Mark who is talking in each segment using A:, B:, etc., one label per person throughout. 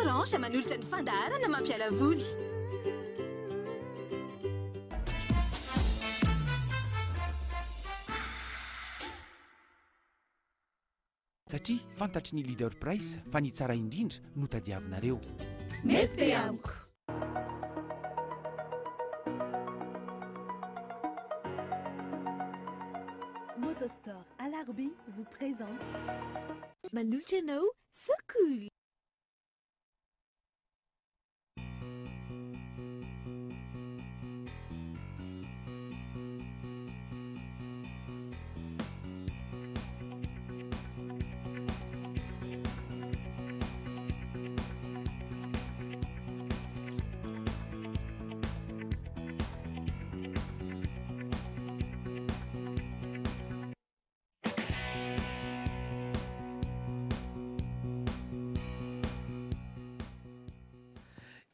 A: orange manolotra ny fandaharana mampiala voly.
B: Satria fantatry ny leader price fa ny tsara indrindra no tadiavinareo.
A: Mety be amiko.
C: Motostore Alarbi vous présente
A: Manolotra anao, so cool.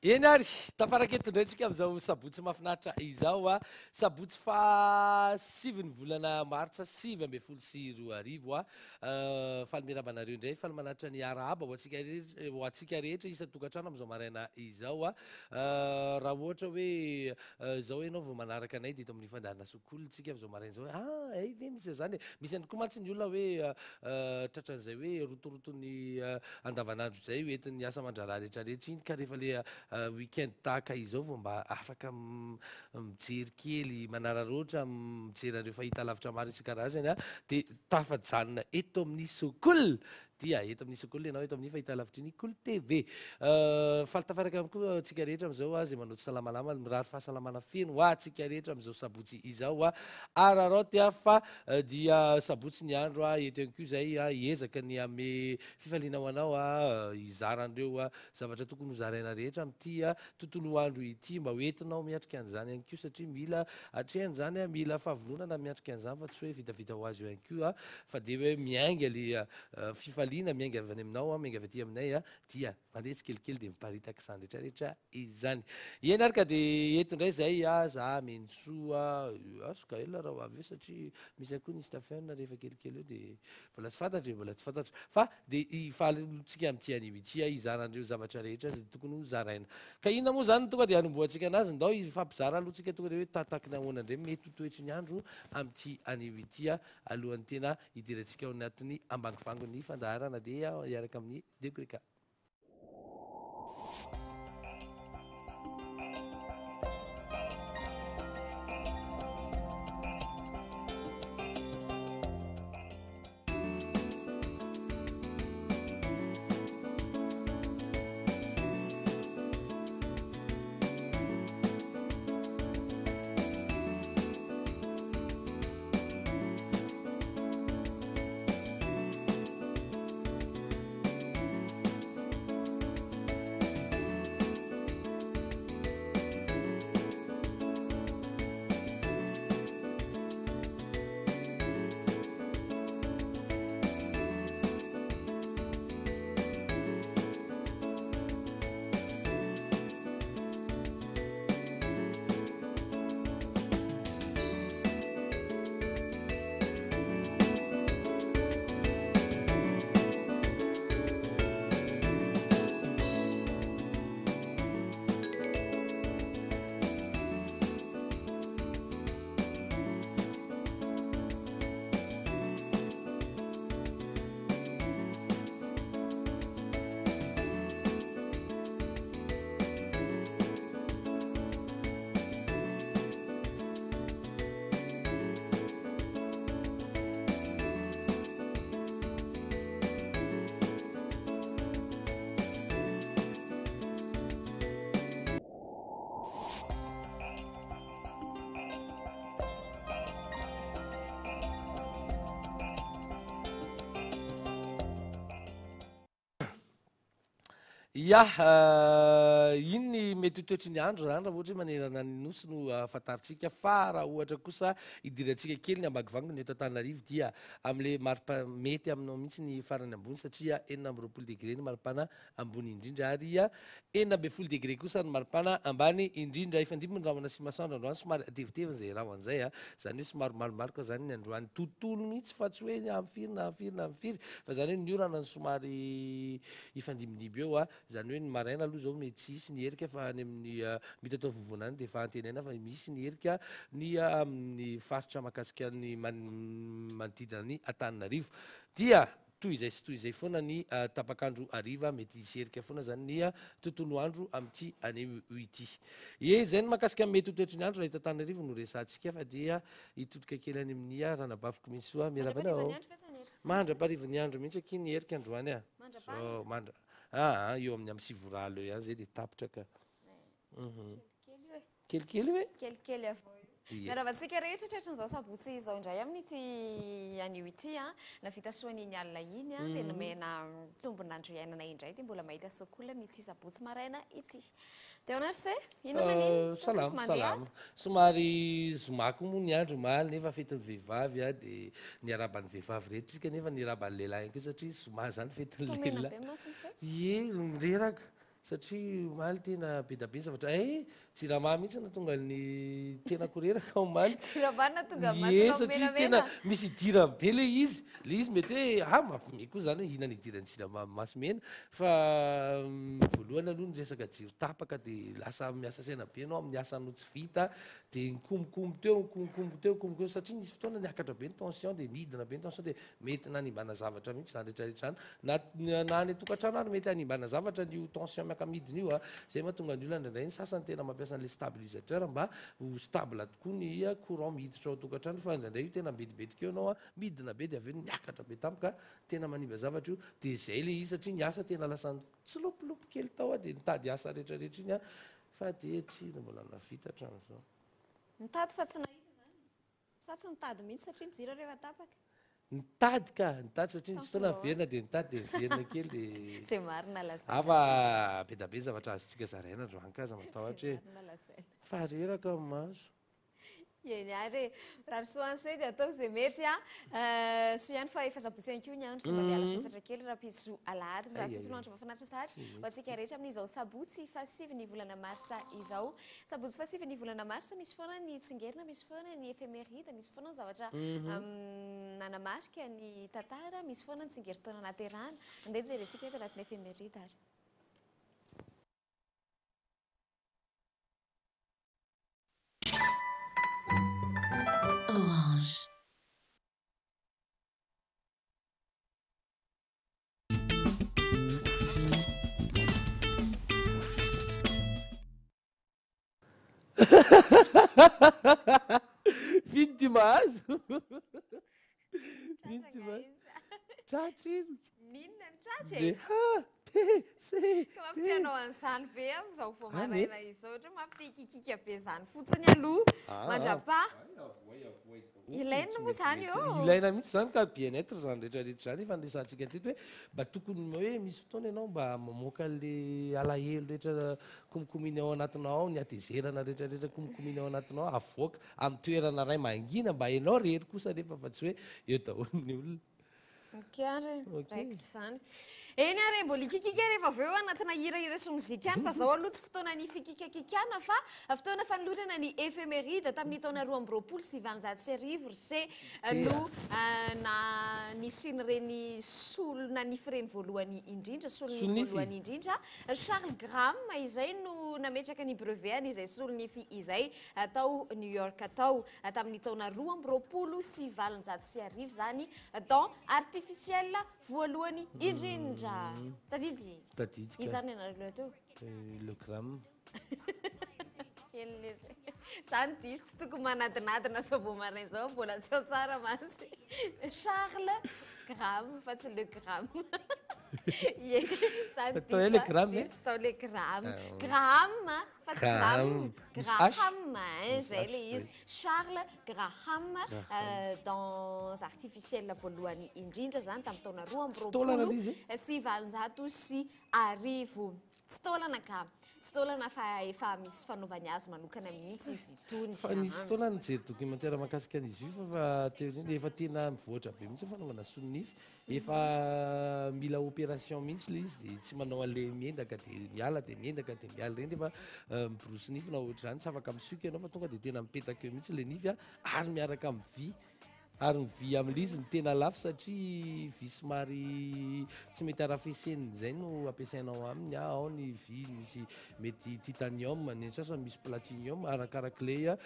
D: Eny ary tafarakety ndraitsika amin'izao sabotsy mahafinaritra izao a sabotsy fa 7 volana martsa 2022 falomerabanareo indray falomanaritra ny araba ho atsika rehetra isa-tokantrano amin'izao maraina izao a raha ohatra hoe zao ianao vao manaraka anay dito amin'ny fandaharana sokolo tsika amin'izao maraina zao ay ve misy zany misy any koa mantsy ny olona hoe tratran'izay hoe rotoroton'ny andavanandro zay hoentin'ny asa mandraraha rehetrarehetra iny ka rehefa le weekend tahaka izao vao mba afaka mijery kely manararoatra mijery an'ireo fahita lavitra maro isan-karazany a dia tafajanona eto amin'ny sokolo dia eto amin'ny sokolo ianao eto amin'ny fahita lavitra ny Kolo TV falitafaraka koa tsika rehetra amin'izao a zay manoto salamalama mirary fahasalamana feno ho atsika rehetra amin'izao sabotsy izao a araroty a fa dia sabotsy ny andro a eto ihany koa zay a hiezaka ny ame fifaliana ho anao a izaran'ireo a zavatra tokony ho zaraina rehetra amin'ity a tontolo andro ity mba hoentinao miatrika an'izany ihany koa satria mila atrehan'izany a mila fahavonona miatrika an'izany fa tsy hoe vitavita ho azy io ihany koa a fa dia hoe miainga le fifaliana miainga avy any aminao a miainga avy aty aminay a dia mandeha tsikelikely dia miparitaka izany rehetrarehetra izany eny ary ka dia eto indray zay a za mensoa asoka ela raha avy eo satria misy akoa ny stafana rehefa kelikely eo dia mbola tsy fantatra mbola tsy fantatra fa dia ifalitsika amin'ity anio ity a izaran'ireo zavatra rehetra zay tokony ho zaraina ka inona moa zany tonga dia hanomboantsika anazy ndao ifampizara aloha tsika tonga dia hoe tataka ny ahoana indray mety ho toetry ny andro amin'ity anio ity a alohan'ny tena hidirantsika ao anatin'ny ambangovangon'ny fandaharana dia hiaraka amin'ny degreka. Ya iny ny mety toetry ny andro zany raha ohatra hoe manerana ny nosy no afantaritsika fa raha ohatra kosa idirantsika kely ny ambangivangony eto Antananarivo dia amin'le mety aminao mihitsy ny farany ambony satria 4 degré ny maripana ambony indrindra ary 4 degré kosa ny maripana ambany indrindra ifandimby ny rahona sy masoandro androany somary teviteviny zay raha an'izay a zany hoe somary malomaloka zany ny androany tontolo mihitsy fa tsy hoe amfiry fa zany hoe ny orana ny somary ifandimidimby eo a zany hoe ny maraina aloha zao mety tsisy ny herika fa any amin'ny mety atao vovonany dia efa antenaina fa misy ny herika ny amin'ny faritra mahakasika ny manodidina ny Antananarivo dia toy izay sy toy izay foana ny tapakandro hariva mety hisy herika foana zany ny tontolo andro amin'ity anio ity. Zay ny mahakasika mety ho toetry ny andro raha eto Antananarivo no resantsika fa dia hitodika kely any amin'ny ranabaviko mihitsy soa miarabanao. Mandrapariva ny andro mihitsy aky ny herika androany eo amin'ny am'sivoralo eo ihany zay dia tapitra ka. Kelikely hoe?
E: Kelikely avao. Miaravatsika rehetra tretran'izao sabotsy izao indray amin'ity anio ity navita soan'iny alina iny dia nomena tombon'andro iainana indray dia mbola mahita sokola mihitsy sabotsy maraina ity. Dia onazy se? Ino maniny?
D: Salama. Somary zomako moa ny andro maly nefa fetin'ny vehivavy dia ny araban'ny vehivavy rehetra tsika nefa ny araban'ny lehilahy koa satria zoma zany fetin'ny lehilahy. Mireraka satria omaly tena be da be zavatra jirama mihitsy na tonga ny tena koreraka omaly satria tena misy dira be le izy mety hoe mampime koa zany hoe inona ny idirany jirama masomena fa voalohany aloha ny resaka jiro tapaka dia lasa miasa saina be anao amin'ny asa anao tsy vita dia nikomokomo teo satria nisy fotoana niakatra be ny tension dia nidina be ny tension dia mety nanimbana zavatra mihitsy zany rehetrarehetra zany na ny tokantrano ary mety hanimbana zavatra nio tension miaka-midina io zay mahatonga ny olona indraindray ny sasany tena mampiasa an'le stabilisateur mba ho stable tokoa ny courant miditra ao tokantrano fa indraindray io tena bedibedika eo anao midina be dia aveo niakatra be tampoka tena manimba zavatra io dia zay le izy satria ny asa tena lasa tsilopilopy kely tao dia nitady asa rehetrarehetra iny fa dia tsina mbola navita hatramin'izao.
E: Nitady fa tsy nahita zany sa tsy nitady mihitsy satria ny jiro rehefa tapaka?
D: Nitady satria nisy fotoana verina dia nitady dia verina kely dia
E: zay marina lazaina
D: ava be da be zavatra azontsika zaraina androany ka za matahotra hoe fareraka maso
E: eny ary raha soanse dia atao zay mety so ihany fa efa sabotsy ihany koa ny andro mba miala sasatra kely raha piso alahady raha tontolo andro mahafinaritra sahatra ho antsika rehetra amin'izao sabotsy fasivy volana marsa izao sabotsy fasivy volana marsa misy foana ny tsingerina misy foana ny éphéméride misy foana ny zavatra nanamarika ny tantara misy foana ny tsingeritaona naterahana andeha jeresika eto anatin'ny éphéméride ary
F: Orange.
D: Viny ty mahazo. Viny ty mahazo. Tratra ino.
E: Ninona ny tratra e? Ka mampianao an'izany ve amin'izao vao maraina izao ohatra mampite-kikika be zany fotsiny aloha mandrapa. Ilaina moa zany eo.
D: Ilaina mihitsy zany ka bien-être zany rehetrarehetra zany efa nresantsika teto hoe mba tokony hoe misy fotoana ianao mba mamoaka le alahelo rehetra komokominy ao anatinao ny atezerana rehetrarehetra komokominy ao anatinao avoaka amin'ny toerana ray mangina mba hainao rery kosa nefa fa tsy hoe eo daholo ny olona.
E: Okey, raikitra zany. Eny ary mbola ikikika rehefa avy eo anatina hirahira sy mozika any fa zao aloha tsy fotoana ny fikikakikana fa fotoana fanolorana ny éphéméride tamin'ny taona 2024 ry no nisian'ireny solona nifireny voalohany indrindra solonify voalohany indrindra Charles Graham izay no nametraka ny brevet izay solonify izay atao New York atao tamin'ny taona 2024 zany dent artificiel voalohany indrindra. Tadidi. Izany ianareo teo.
D: Le gramme.
E: Zany diso tsy tokony manadinadina sao vao maraina izao mbola tsy ao tsara mantsy. Charles Graham fa tsy le gramme.
D: Atao hoe le gramme.
E: Atao le gramme. Graham fa tsy gramme. Graham zay le izy. Charles Graham dans artificiel voalohany indrindra zany tamin'ny taona 2024 sy arivo. Tsy taolana ka. Tsy taolana fa efa misy fanaovany azy manokana mihitsy izy itony.
D: Fa nisy fotoana nijery documentaire mahakasika an'izy io fa teoria efa tena mivoatra be mihitsy fanaovana solonify. Efa mila opération mihitsy le izy tsy manao an'le miendaka dia miala dia miendaka dia miala reny efa miborosy nify na ohatr'izany tsy afaka misioka ianao fa tonga dia tena mipetaka eo mihitsy le nify ary miaraka amin'ny vy ary ny vy amin'izy ny tena lafo satria vy somary tsy mety arafesen'izay no ampiasainao aminy ao ny vy misy mety titanium ny sasany misy platinium arakarak'le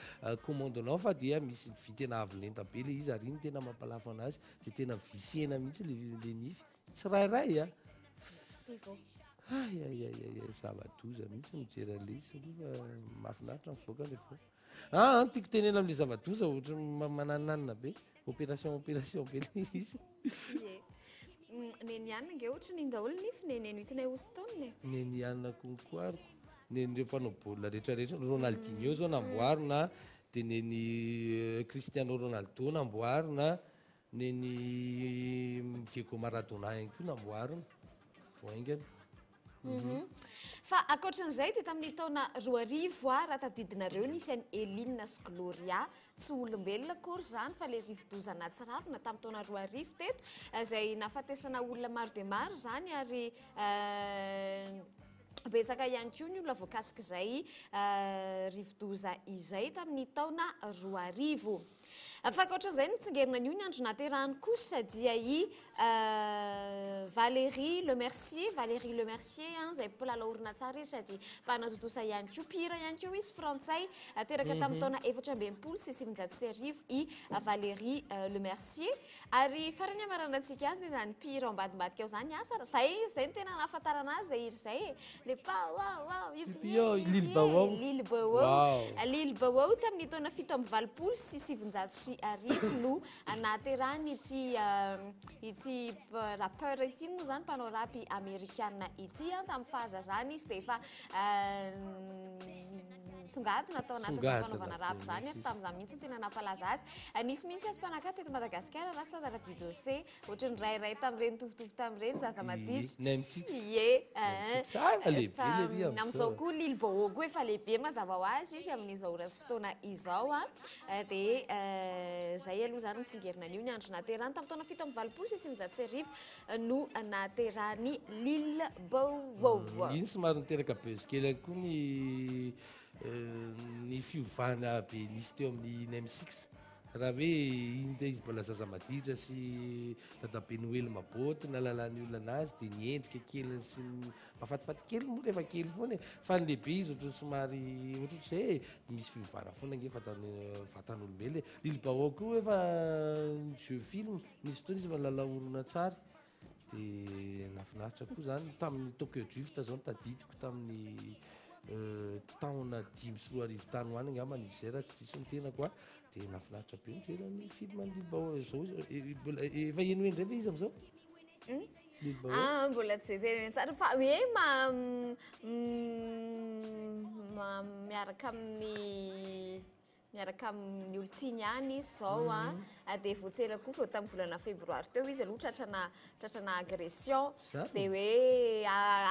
D: commandinao fa dia misy vy tena avolenta be le izy ary iny tena mampalafo anazy de tena visena mihitsy le nify tsy rairay a zava-doza mihitsy mijery an'le izy satria mahafinaritra mivoaka le fo tiako tenena am'le zava-doza ohatra manananina be opération be le izy
E: neny anina nge ohatra ny daholo nify neny hitanay ostonny
D: neny anina konkoariko nenyreo mpanao baolina rehetrarehetra Ronaldinho zao namboarina de neny Cristiano Ronaldo namboarina neny Diego Maradona ihany koa namboarina voaingana
E: fa akoatran'izay dia tamin'ny taona 2000 raha tadidinareo nisy any Eline sy Gloria tsy olombelona akory zany fa le rivo-doza anatsirafina tamin'ny taona 2000 teto izay nafatesana olona maro dia maro zany ary betsaka ihany koa ny olona voakasika izay rivo-doza izay tamin'ny taona 2000 fa akoatran'izay nitsingerina an'io ny andro naterahany kosa dia Valérie Lemercier izay mpilalao horonan-tsary izy sady mpanatotosa ihany koa mpihira ihany koa izy frantsay teraka tamin'ny taona 470 i Valérie Lemercier ary farany amaranantsika azy dia zany mpihira ao ambadimbadika ao zany asa zay ny tena nahafantarana azy zay iry zay le Lille Bawao tamin'ny taona 720 sy arivo no naterahany ity rappeur ity moa zany mpanao rapy amerikana ity tamin'ny fahazazany izy dia efa songadina atao anaty fanaovana rap zany ary tamin'izany mihitsy tena nampalaza azy nisy mihitsy azy mpanaka teto Madagasikara raha sazara didose ohatra ny rairay tamin'ireny tovitovy tamin'ireny zaza maditry am'izao koa Lille Bawao koa efa lehibe mazava ho azy izy amin'izao rasy fotoana izao dia zay aloha zany mitsingerina an'io ny andro naterahany tamin'ny taona 720 no naterahany Lille Bawao
D: iny somary niteraka bezikely koa ny fiovana be nisy teo amin'ny NM6 raha hoe iny de izy mbola zaza maditra sy dadabe Noely Maboty nalalany olona anazy dia niendrika kely sy mafatifaty kely moa rehefa kely foana fa ny lehibe izy ohatra somary ohatr'izay misy fiovana foana nge vatan'olombelona Lille Bawao koa efa jeu film misy fotoana izy malalao horonan-tsary dia nafinaritra koa zany tamin'ny Tokyo Drift zao tadidiko tamin'ny taona 5 tany hoany angamba izy zay raha tsy diso ny tena koa dia nafinaritra be mijery amin'ny film any Lille Bawao zao efa enoeny ndray ve izy am'izao Lille Bawao
E: mbola tsy zay tsara fa hoe miaraka amin'ny olo tiany any izy zao dia voatsela koa tamin'ny volana febroary teo izy aloha tratrana agression dia hoe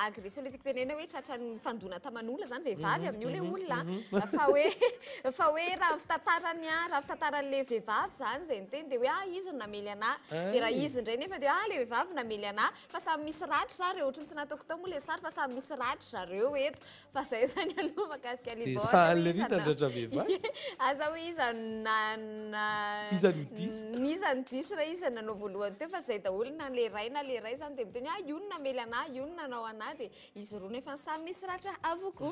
E: agression le tiako tenena hoe tratrany fandona taman'olona zany vehivavy amin'io le olona fa hoe raha fitantaran'le vehivavy zany zay ny teny dia hoe izy no namely anahy dia raha izy indray nefa dia le vehivavy namely anahy fa samy misy ratry zary ohatra ny tsy nataoko tao moa le sary fa samy misy ratry zareo eto fa zay zany aloha makasika aza hoe izany diso raha izy nanao voalohany teo fa zay daholo na le ray zany dia miteny io no namely anahy io no nanao anahy dia izy roa nefa samy misy ratra avokoa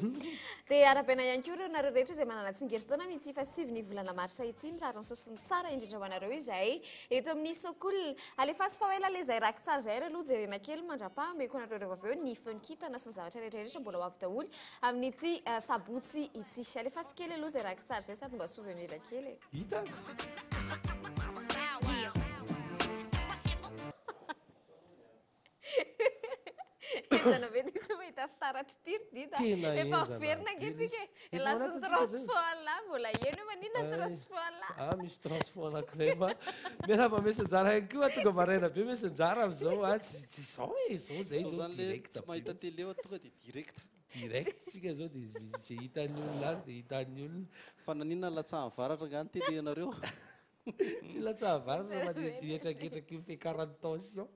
E: dia arabaina ihany koa ireo nareo rehetra izay manana tsingeritoana mihitsy fa 7 volana marsa ity mirarany sosiny tsara indrindra ho anareo izay eto amin'ny sokol alefasy fa hoela le zay raky tsara zay ry aloha jerena kely mandrapa meko anareo rehefa avy eo ny fenkitana sy ny zavatra rehetrarehetra mbola ho avy daholo amin'ity sabotsy ity alefasy kely aloha zay raky tsara zay sady mba souvenir kely
D: hitako
E: ezana ve dito mahita fitaratry tiry dita efa verina angetsika elasiny transfoala mbola eno manina transfoala
D: misy transfo anankiray ma miaraba mesanjara ihany koa tonga maraina be mesanjara am'izao tsy zao zao zay
F: tsy mahita télé tonga dia
D: direct tsika zao dia zay hitan'ny olona any dia hitan'ny olona
F: fa nanina latsahavaratra ngany télé anareo
D: tsy latsahavaratra ma dia dietraketraky fe 40 tension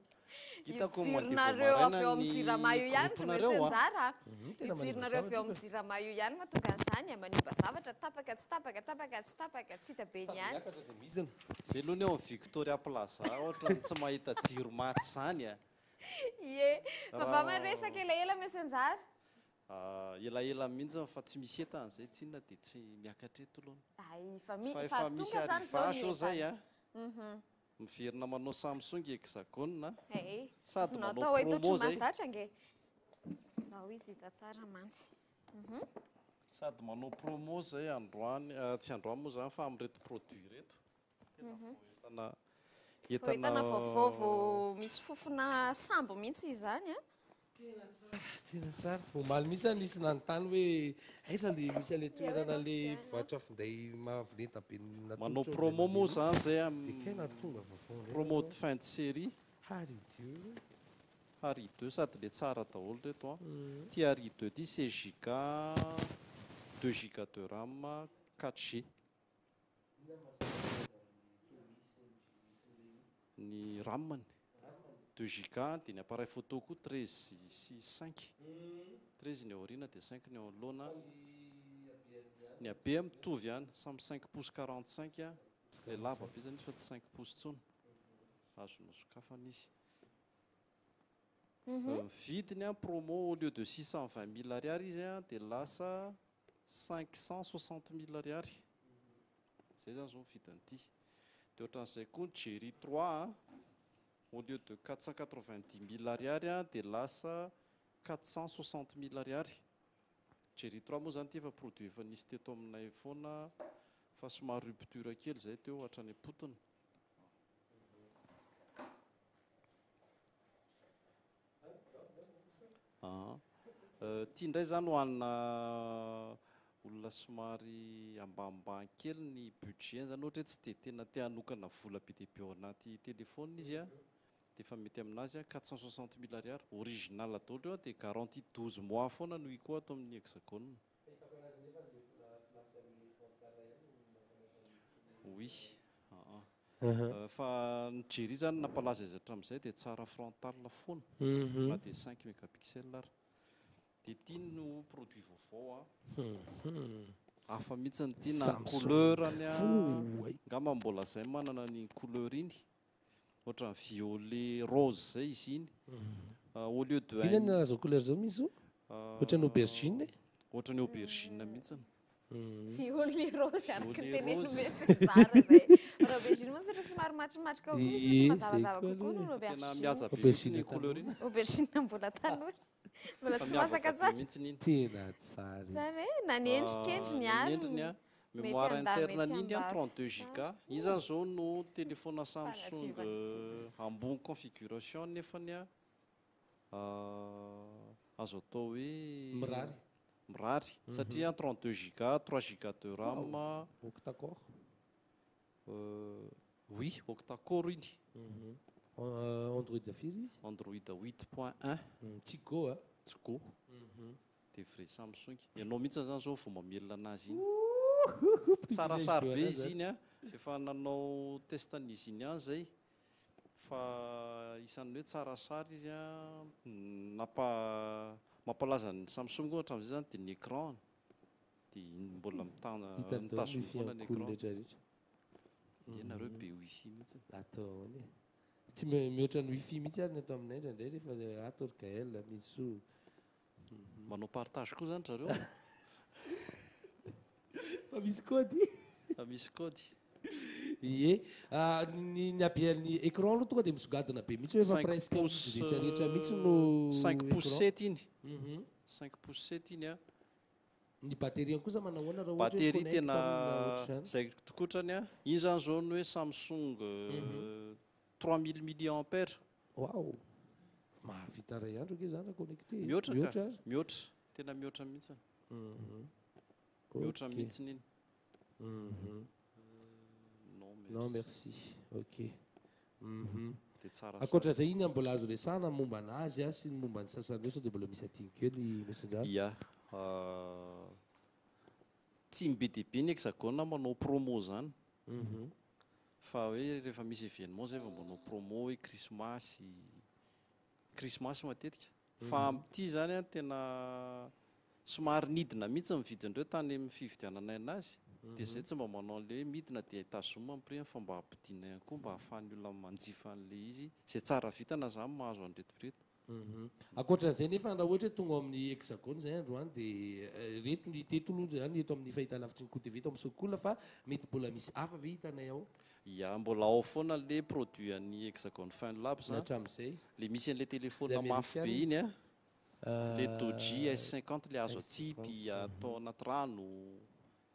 F: hitako
E: Tsironareo avy eo amin'ny jirama io ihany tsy
F: groupenareo,
E: maintsy
F: ah.
E: anjara.
D: Tena
E: Tsironareo avy eo
D: manimba
E: amin'ny jirama io ihany mahatonga an'izany manimba zavatra tapaka tsy tapaka tapaka tsy tapaka tsy hita be ny ihany.
D: miakatra dia midina.
F: zay aloha ny eo amin'ny Victoria Plaza ohatra ny tsy mahita jiro maty zany a.
E: Ie, fa va maresaka elaela misy anjara.
F: Elaela mihitsy fa tsy misy etan'izay tsy inona dia tsy miakatra eto aloha.
E: Ay,
F: Fa
E: fa
F: efa misy
E: tonga zany zao
F: arrivage
E: ny
F: ao zay a.
E: Mhm.
F: Miverina manao Samsung hexagone
E: Eh,
F: sady
E: tsy
F: manao
E: natao hoe
F: promo
E: totry
F: zay.
E: mahazatra nge. Zao izy hita tsara mantsy. Mhm.
F: Sady manao promo zay androany tsy androany moa zany fa amin'ireto produit reto. Entana
E: Entana vaovao vao misy fofona sambo mihitsy izany a.
D: Tena tsara vomaly mihitsy any isy nanontany hoe aiza le misy ale toerana le mpivarotra finday mahavolenta be
F: manao promo moa zany zay
D: kena tonga vaovao
F: promo de fin de série
D: Harry Dieu.
F: Harry 2 sady le tsara daholo reto a. Ty Harry 2 ty 16 giga 2 giga de RAM 4G. Ny RAM-ny 2 giga dia ny appareil photo koa 13 sy 5 13 ny aoriana dia 5 ny ao anoloana. Ny habe mitovy ihany samy 5 pouces 45 a. Le lava be zany izy fa tsy 5 pouces tsony azonao sokafana izy. Vidiny a promo au lieu de 620 000 ariary izy a dia lasa 560 000 ariary. Zay zany zao vidin'ity. Dia ohatran'izay koa ny Jerry 3 a, au lieu de 490 000 ariary a dia lasa 460 000 ariary. Jerry 3 moa zany ty efa produit efa nisy teto aminay foana fa somary rupture kely zay teo hatrany am-potony. Tia indray zany ho anna olona somary ambanimbany kely ny budget zany ohatra hoe tsy dia tena te hanokana vola be dia be ao anaty telefônina izy a dia efa mety aminazy a 460 000 ariary original daholo eo dia garantie 12 mois foana no ikoa ato amin'ny hexagone. Oui. Fa ny Jerry zany nampalaza izy hatramin'izay dia tsara frontal foana na dia 5 mégapixels ary. Dia ity no produit vaovao a. Hafa mihitsy ny ity na couleurany a. Ngamba mbola zay manana ny couleur iny. Ohatra ny violet rose zay izy iny. Au lieu de
D: inona zao couleur zao misy io? Ohatra ny aubergine.
F: Ohatra ny aubergine mihitsy.
E: Violet rose araka teneno mesy tsara zay. Raha aubergine moa tsy somary matrimatrika misy mazavazava kokoa no
F: tena
E: aubergine.
F: mihaja be mihitsy ny couleur iny.
E: Aubergine mbola tanora. Mbola tsy masaka tsara.
D: Tena tsara.
E: Tsara e, na ny endrikendriny
F: Ny endriny
E: ary.
F: a mémoire interne an'iny a 32 giga. Izy zany zao no téléphone Samsung ambony configuration nefany a azo atao hoe mirary satria 32 giga 3 giga de RAM
D: octa-core.
F: Oui, octa-core iny.
D: Android firy izy?
F: Android 8.1
D: tsy go a.
F: tsy go. Dia vrai Samsung. Ianao mihitsy zany zao vao mamelona anazy iny. Tsara sary be izy iny a. Efa nanao testan'izy iny ihany zay. Fa isan'ny hoe tsara sary izy a. Mampalaza ny Samsung ohatra amin'izay zany dia ny écran. Dia mbola mitazo foana ny écran. Dia nareo be wifi mihitsy.
D: Atao any. Tsy mihoatra ny wifi mihitsy ary ny atao aminay indraindray rehefa ato orgael misy
F: manao partage koa zany zareo.
D: Fa misy kody.
F: Fa misy kody.
D: Ie, ny habehan'ny écran aloha tonga dia misogadina be mihitsy hoe efa presque rehetrarehetra mihitsy no
F: 5 pouces 7 iny. 5 pouces 7 iny a.
D: Ny batterie kosa manahoana raha ohatra
F: batterie tena zay tokotrany a. Iny zany zao ny hoe Samsung 3000 milliampères.
D: Wow. Mahavita ray andro ke zany connecté.
F: Mihoatra tena mihoatra mihitsy. Mihoatra mihitsy iny.
D: Non merci. OK.
F: Dia tsara.
D: Ankoatra zay iny mbola azo resahana momba anazy a sy ny momba ny sasany reo sao dia mbola misy aty kely mesindrano.
F: Ia. Tsy be dia be ny hexagone manao promo zany. Fa hoe rehefa misy événement zay vao manao promo hoe krismasy krismasy matetika fa am'ty zany a tena somary nidina mihitsy mividindreo tany amin'ny fividiananay anazy dia zay tsy mba manao an'le midina dia tazoma amin'ny prix fa mba hampidina ihany koa mba hahafahan'ny olona manjifa an'le izy zay tsara vitana zany mahazo an'retoreto
D: ankoatran'izay nefa raha ohatra hoe tonga amin'ny hexagone zay androany dia reto ny tetolo zany eto amin'ny fahita lavitry ny côté veto amin'ny sokola fa mety mbola misy hafa ve hitanay ao
F: ia mbola ao foana le produit an'ny hexagone fin lab zany
D: hatramin'izay
F: le misy an'le téléphone
D: Le
F: mafy be iny a le
D: américaine.
F: Doji S50 le azo atsipy atao anaty rano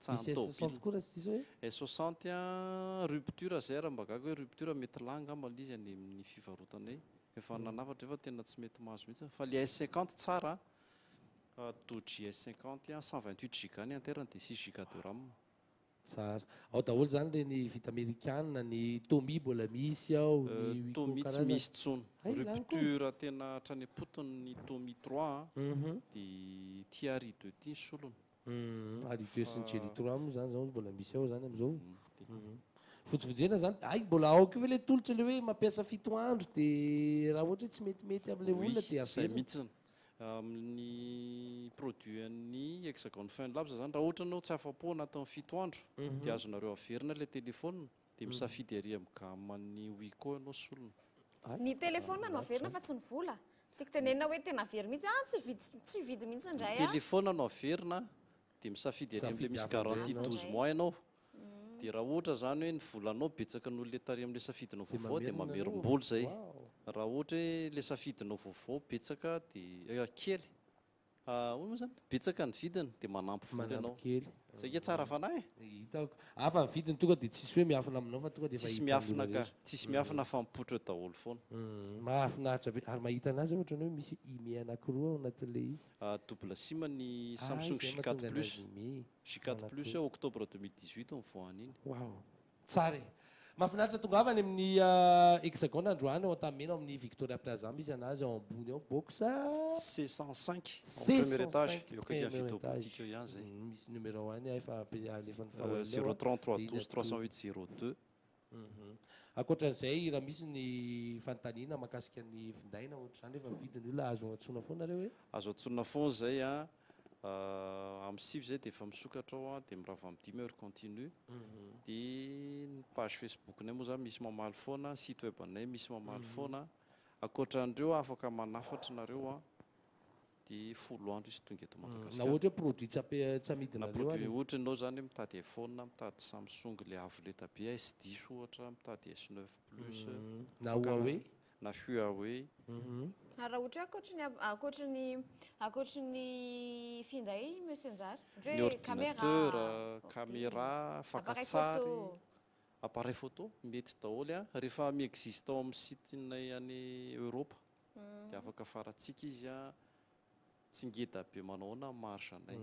D: Misy S60 koa raha tsy diso hoe
F: S60 a rupture zay raha mba gaga hoe rupture mety langa mba izy any amin'ny fivarotanay efa nanafatra efa tena tsy mety mahazo mihitsy fa le S50 tsara Doji S50 a 128 giga ny internet dia 6 giga de RAM
D: tsara ao daholo zany reny vita amerikana ny tomi mbola misy ao ny
F: Tomi tsy
D: karazana.
F: misy tsony
D: Hay, lany koa.
F: rupture tena hatrany potony ny Tomi 3
D: Mhm.
F: dia Tiari 2 ty solony
D: ary deux sy ny Cherry 3 moa zany zao mbola misy ao zany am'izao
F: dia
D: fotsifojena zany ay mbola ao koa ve le tolotra le hoe mampiasa fito andro dia raha ohatra hoe tsy metimety amin'le olona dia
F: zay
D: averina.
F: mihitsiny amin'ny produit an'ny hexagone fin lab zany raha ohatra anao tsy afa-po anatin'ny fito andro dia azonareo averina le téléphone dia misafidy ary amin'ny gamme ny Wiko ianao solona
E: ny telefona no averina fa tsy ny vola tiako tenenina hoe tena very mihitsy tsy vidy mihitsy indray a
F: téléphone anao averina dia misafidy ary amin'le misy
D: Safidy
F: garantie
E: hafa
F: 12 mois ianao dia raha ohatra zany hoe ny volanao betsaka no le tary amin'le safidinao vaovao dia mamerim-bola zay
D: Wow.
F: raha ohatra hoe le safidinao vaovao betsaka dia kely hoy moa zany betsaka ny vidiny dia manampy vola
D: Manampy
F: ianao
D: kely
F: saika tsara fanahy
D: hitako afa ny vidiny tonga dia tsisy hoe miafina aminao fa tonga dia
F: tsisy
D: efa
F: miafina
D: hitan'olona
F: ka tsisy miafina fa mipoitra eo daholo foana
D: rehetra. Mahafinaritra be ary mahita anazy ohatra ny hoe misy ime anankiroa ao anatin'le izy
F: double sim ny
D: Ah,
F: Samsung
D: izay
F: J4
D: mahatonga
F: plus
D: anazy ime.
F: J4 plus octobre 2018 mivoahany iny
D: Wow, tsara e. Mahafinaritra tonga avany amin'ny hexagone androany ao an-tamena ao amin'ny Victoria Plaza misy anazy ao ambony ao boxa
F: C105 en premier étage eo akaiky amin'ny vidéo boutique eo ihany zay
D: misy numéro any efa alefan'ny
F: 033 12 308 02
D: ankoatran'izay raha misy ny fanontaniana mahakasika ny findaina ohatr'izany rehefa vidiny olona azo antsoina foana reo hoe
F: azo atsonona foana zay a amin'ny sivy zay dia efa misokatra ao a dia mirava amin'ny 10 heures continue dia ny page facebooknay moa zany misy mamaly foana site web anay misy mamaly foana ankoatran'ireo afaka manafatra nareo a dia folo andro izy tonga eto
D: na
F: Madagasikara
D: ohatra hoe produit tsy amidina
F: na
D: reo
F: produit
D: any
F: ohatra ianao zany mitady iPhone mitady Samsung le avo leta be S10 ohatra mitady S9 plus
D: na
F: afaka-
D: Huawei
F: na Huawei
E: raha ohatra hoe akoatry ny finday monsieur Nzara
F: ny ordinateur caméra fakantsary
E: photo
F: appareil photo mety daholo a rehefa miexiste ao amin'ny sitenay any Europe dia afaka faratsika izy a tsy ngeda be manaona marge anay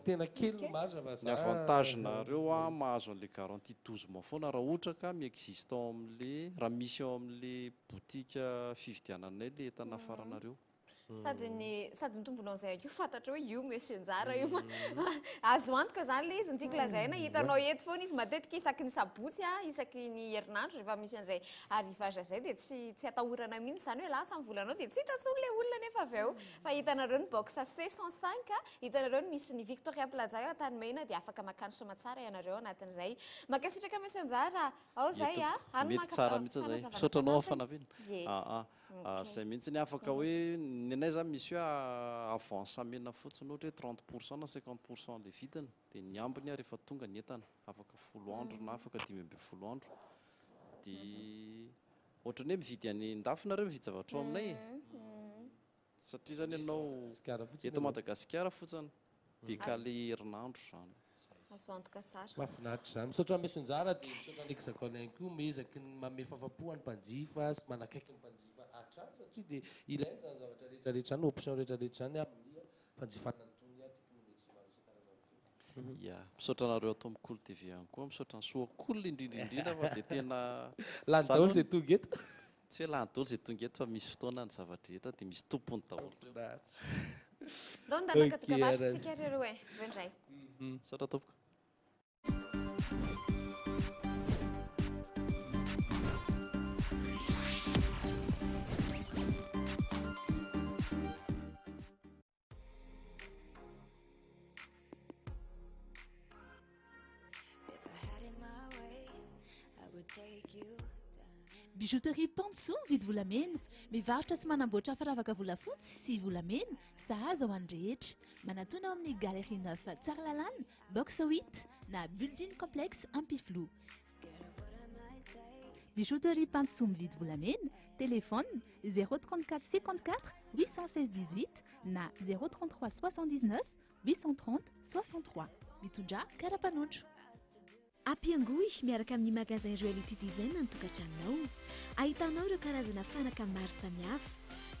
D: tena kely marge fa
F: ny avantage nareo a mahazo an'le garantie 12 mois foana raha ohatra ka miexiste ao amin'le raha misy ao amin'le boutique fividiananay le entana faranareo
E: sady ny tombonao zay akeo fantatra hoe io monsieur Nzara io azo antoka zany le izy ntsika lazaina hitanao eto foana izy matetika isaky ny sabotsy a isaky ny herinandro rehefa misy an'izay arrivage zay dia tsy atahorana mihitsy zany hoe lasa mivolanao dia tsy hitantsony le olona nefa avy eo fa hitanareo ny box C105 hitanareo ny misy ny Victoria Plaza eo Antanimena dia afaka makany soma tsara ianareo anatin'izay makasitraka monsieur Nzara ao zay a
F: mety tsara mihitsy zay misaotranao afanavina zay mihitsy ny afaka hoe ny anay zany misy hoe avance amena fotsiny ohatra hoe 30% na 50% le vidiny dia ny ambiny a rehefa tonga ny entana afaka folo andro na afaka 10 andro dia ohatrany hoe mividy any ndafinareo mividy zavatra ao aminay satria zany ianao eto Madagasikara fotsiny dia kale herinandro zany
E: azo antoka tsara
D: mahafinaritra zany misaotra Monsieur Nzara dia misaotra ny hexagone ihany koa mezaky ny manome fahafapo any mpanjifa sy manakaiky ny mpanjifa hatrany satria dia ilainy zany zavatra rehetrarehetra any option rehetrarehetra any amin'ny mpanjifana nytony teknolojia maro isan-karazany
F: ia misaotra anareo atao amin'ny Cool TV ihany koa misaotra ny soakoly indrindrindrindra fa dia tena
D: lany daholo zay tonga eto
F: tsy hoe lany daholo zay tonga eto fa misy fotoana ny zavatra rehetra dia misy tompony daholo
E: donc ndanaka dokavatra tsika reo e vendray
F: misaotra tompoko
G: Bijouterie Panso mividy volamena, mivarotra sy manamboatra firavaka volafotsy sy volamena, sahaza ho andrehetra. Manatona ao amin'ny Galerie 9 Tsaralalàna, box 8 na building complexe Ampiflo. Bijouterie Panso mividy volamena, téléphone 034 54 816 18 na 033 79 830 63. Mitondra karapanondro.
A: Ampiangoy miaraka amin'ny magasin Reality Design ny tokantranonao. Ahitanao ireo karazana fanaka maro samihafa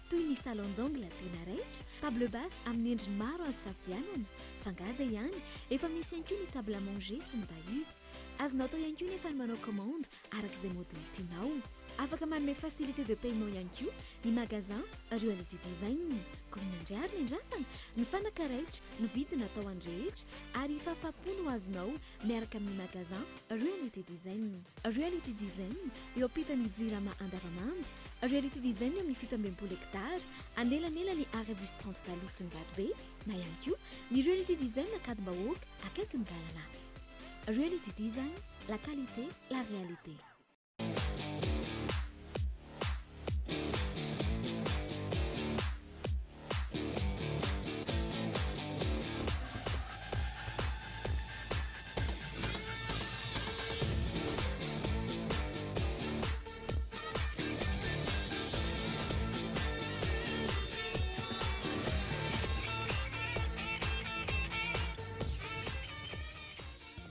A: toy ny salon d'angle tena raitra, table basse amin'ny endriny maro azo safidianana, fangaza ihany, efa misy ihany koa ny table à manger sy ny bahut. Azonao atao ihany koa nefa ny manao commande arak'izay modèle tianao. Afaka manome facilité de paiement ihany koa ny magasin Reality Design. Koa ny andriary ny andrasana, ny fanaka raitra, ny vidiny atao andrehetra ary fahafapo no azonao miaraka amin'ny magasin Reality Design. Reality Design eo ampitan'ny Jirama Andavamamba. Reality Design eo amin'ny 17 hectare, anelanelany Arabus 30 taloha sy ny Vatobe, na ihany koa ny Reality Design Akadimbahoaka akaiky ny Galana. Reality Design, la qualité, la réalité.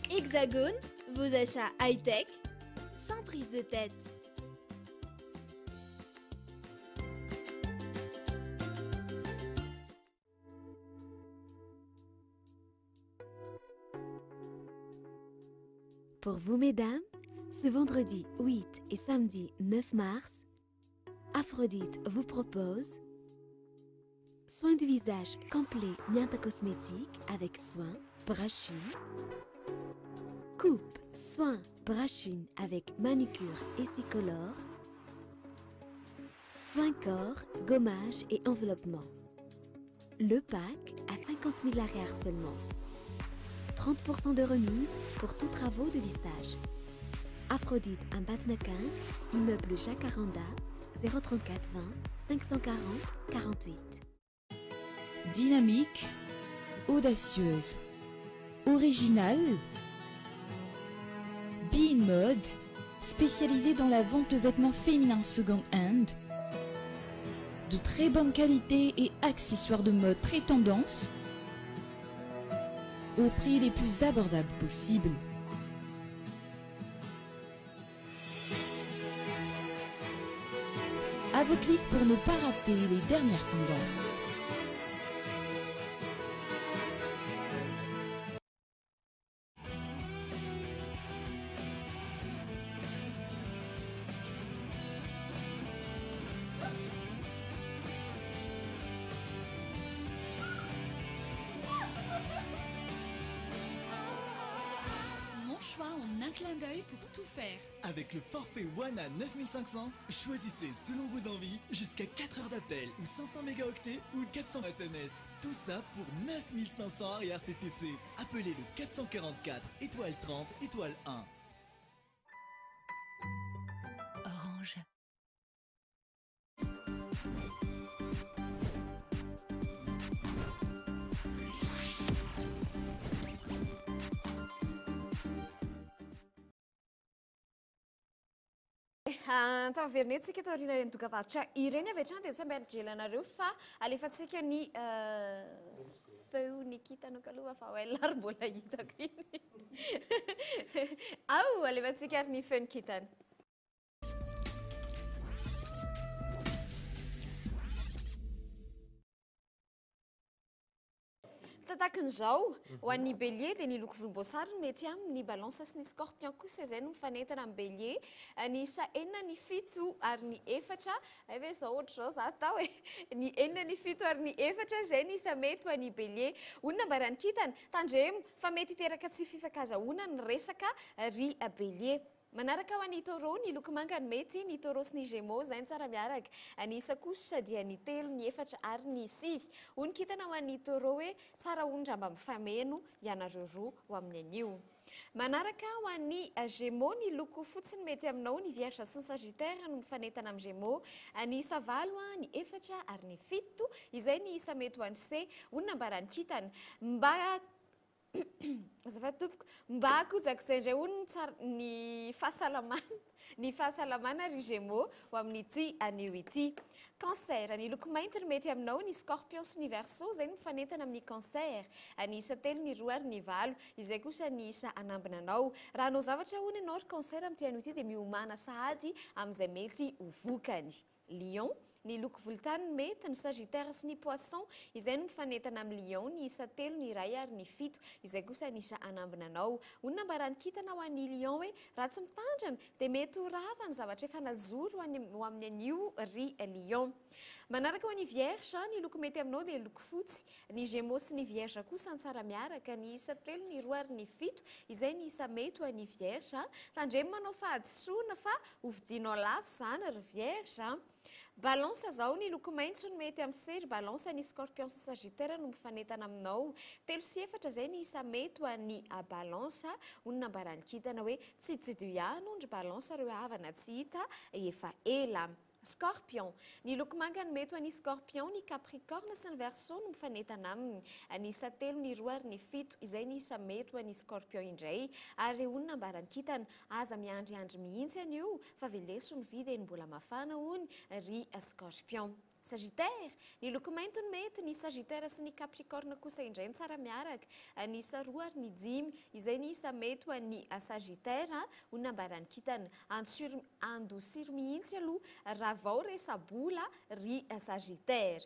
H: Hexagone, vos achats high-tech, sans prise de tête.
A: Pour vous, mesdames, ce vendredi 8 et samedi 9 mars, Aphrodite vous propose soin du visage complet Nianta Cosmétique avec soin, brushing, coupe, soin, brushing avec manucure et cicolore, soin corps, gommage et enveloppement. Le pack à 50 000 arrières seulement. 30% de remise pour tous travaux de lissage. Aphrodite en Batnaquin, immeuble Jacques Aranda, 034 20 540 48.
I: Dynamique, audacieuse, originale, Be In Mode, spécialisée dans la vente de vêtements féminins second-hand, de très bonne qualité et accessoires de mode très tendance, au prix les plus abordables possibles. À vos clics pour ne pas rater les dernières tendances.
J: En un clin d'œil pour tout faire.
K: Avec le forfait One à 9500, choisissez selon vos envies jusqu'à 4 heures d'appel ou 500 mégaoctets ou 400 SMS. Tout ça pour 9500 arrière TTC. Appelez le 444 étoile 30 étoile 1.
J: Orange.
E: Tavernetsika eto aoriana ireny dokavarotra ireny avy hatrany dia tsy ambiaridrelanareo fa alefatsika ny feo Nikita kaloha fa oelary mbola hitako iny. Ao alefatsika ary ny feo Nikitany. Tahak'izao ho an'ny bélier dia ny loko volomboasary mety amin'ny balance sy ny scorpion kosa izay no mifanentana amin'ny bélier ny isa 4 ny 7 ary ny 4 ave zao ohatra zao za atao ny 4 ny 7 ary ny 4 izay ny isa mety ho an'ny bélier onona mba raha nikitany tandremo fa mety hiteraka tsy fifankazahoana ny resaka ry bélier. Manaraka ho an'ny taureau ny loko manga ny mety ny taureau sy ny gémeaux izay ny tsara miaraka ny isa kosa dia ny 3 ny 4 ary ny 5 ho nikitana ho an'ny taureau hoe tsara ondra mba mifameno ianareo roa ho amin'ny anio. manaraka ho an'ny Gémeaux ny loko fotsiny mety aminao ny Vierge sy ny Sagittaire no mifanentana amin'ny Gémeaux ny isa valo ny efatra ary ny fito izay ny isa mety ho an'ny C onona mbarany kitana mba azafady tompoko mba akozako izay indray hono ny fahasalamana ry Gémeaux ho amin'ity anio ity. Cancer, ny loko mainty no mety aminao ny Scorpion sy ny Verseau izay no mifanentana amin'ny Cancer. Ny isa telo ny roa ary ny valo izay kosa ny isa anambina anao. Raha anao zavatra hono ianao ry Cancer amin'ity anio ity dia miomana sahady amin'izay mety ho vokany. Lion, ny loko volontany mety ny Sagittaire sy ny Poisson izay no mifanentana amin'ny Lion ny isa telo ny ray ary ny fito izay kosa ny isa anambina anao. Onona mbarany kitana ho an'ny Lion hoe raha tsy mitandrana dia mety ho rava ny zavatra efa nalzory ho amin'ny anio ry Lion. Manaraka ho an'ny Vierge ny loko mety aminao dia loko fotsy. Ny Gémeaux sy ny Vierge kosa ny tsara miaraka ny isa telo ny roa ary ny fito izay ny isa mety ho an'ny Vierge. Tandremo manao fahadisoana fa hovidinao lafo izany ry Vierge. Balance zao ny loko maitso no mety amin'ny C ry Balance ny Scorpion sy Sagittaire no mifanentana aminao. Telo sy efatra izay ny isa mety ho an'ny Balance. Onona mbarany kitana hoe tsy ihany ry Balance ireo havana tsy hita efa ela. Scorpion, ny loko manga no mety ho an'ny Scorpion ny Capricorne sy ny Verseau no mifanentana aminy. Ny isa telo ny roa ary ny fito izay ny isa mety ho an'ny Scorpion indray. Ary onona mbarany kitana aza miandriandry mihitsy anio fa veleso ny vy dia mbola mafana hony ry Scorpion. Sagittaire, ny loko mainty no mety ny Sagittaire sy ny Capricorne kosa indray ny tsara miaraka. Ny isa roa ary ny dimy izay ny isa mety ho an'ny Sagittaire. Onona mbarany kitana andosiro mihitsy aloha raha vao resabola ry Sagittaire.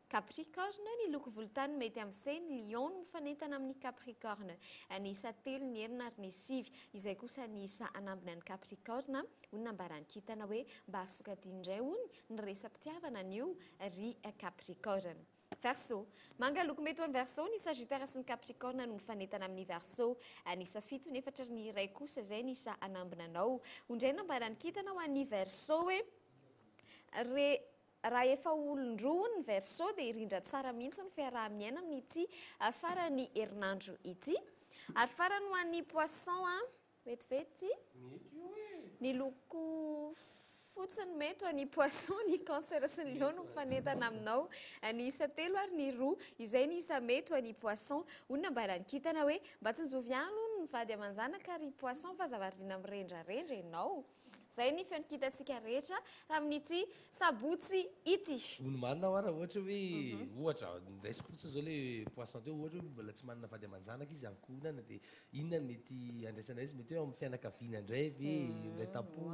E: Capricorne, ny loko volontany mety amin'ny C ny Lion no mifanentana amin'ny Capricorne. Ny isa telo ny enina ary ny sivy izay kosa ny isa anambina ny Capricorne. Onona mbarany kitana hoe mba asokadiny indray hony ny resam-pitiavana anio ry Capricorne. Verseau, manga loko mety ho an'ny Verseau ny Sagittaire sy ny Capricorne no mifanentana amin'ny Verseau. Ny isa fito ny efatra ny iray kosa izay ny isa anambina anao. Ondraina mbarany kitana ho an'ny Verseau hoe raha efa olon-droa ny Verseau dia irindra tsara mihitsy ny fiaraha-miaina amin'ity farany herinandro ity. Ary farany ho an'ny Poisson vetivety ny loko fotsiny mety ho an'ny Poisson ny Cancer sy ny Lion no mifanentana aminao. Ny isa telo ary ny roa izay ny isa mety ho an'ny Poisson. Onona mbarany kitana hoe mba tsy zoviano ny vady aman-janaka ry Poisson fa zavarina mirendrarendra ianao. Zay ny fenokitantsika rehetra amin'ity sabotsy ity.
D: Ono manina ho raha ohatra hoe ohatra ndraisiko fotsiny zao le Poisson teo ohatra hoe mbola tsy manana vady aman-janaka izy ankonana dia inona no mety andraisana izy mety hoe amin'ny fianakaviana indray ve indray tapo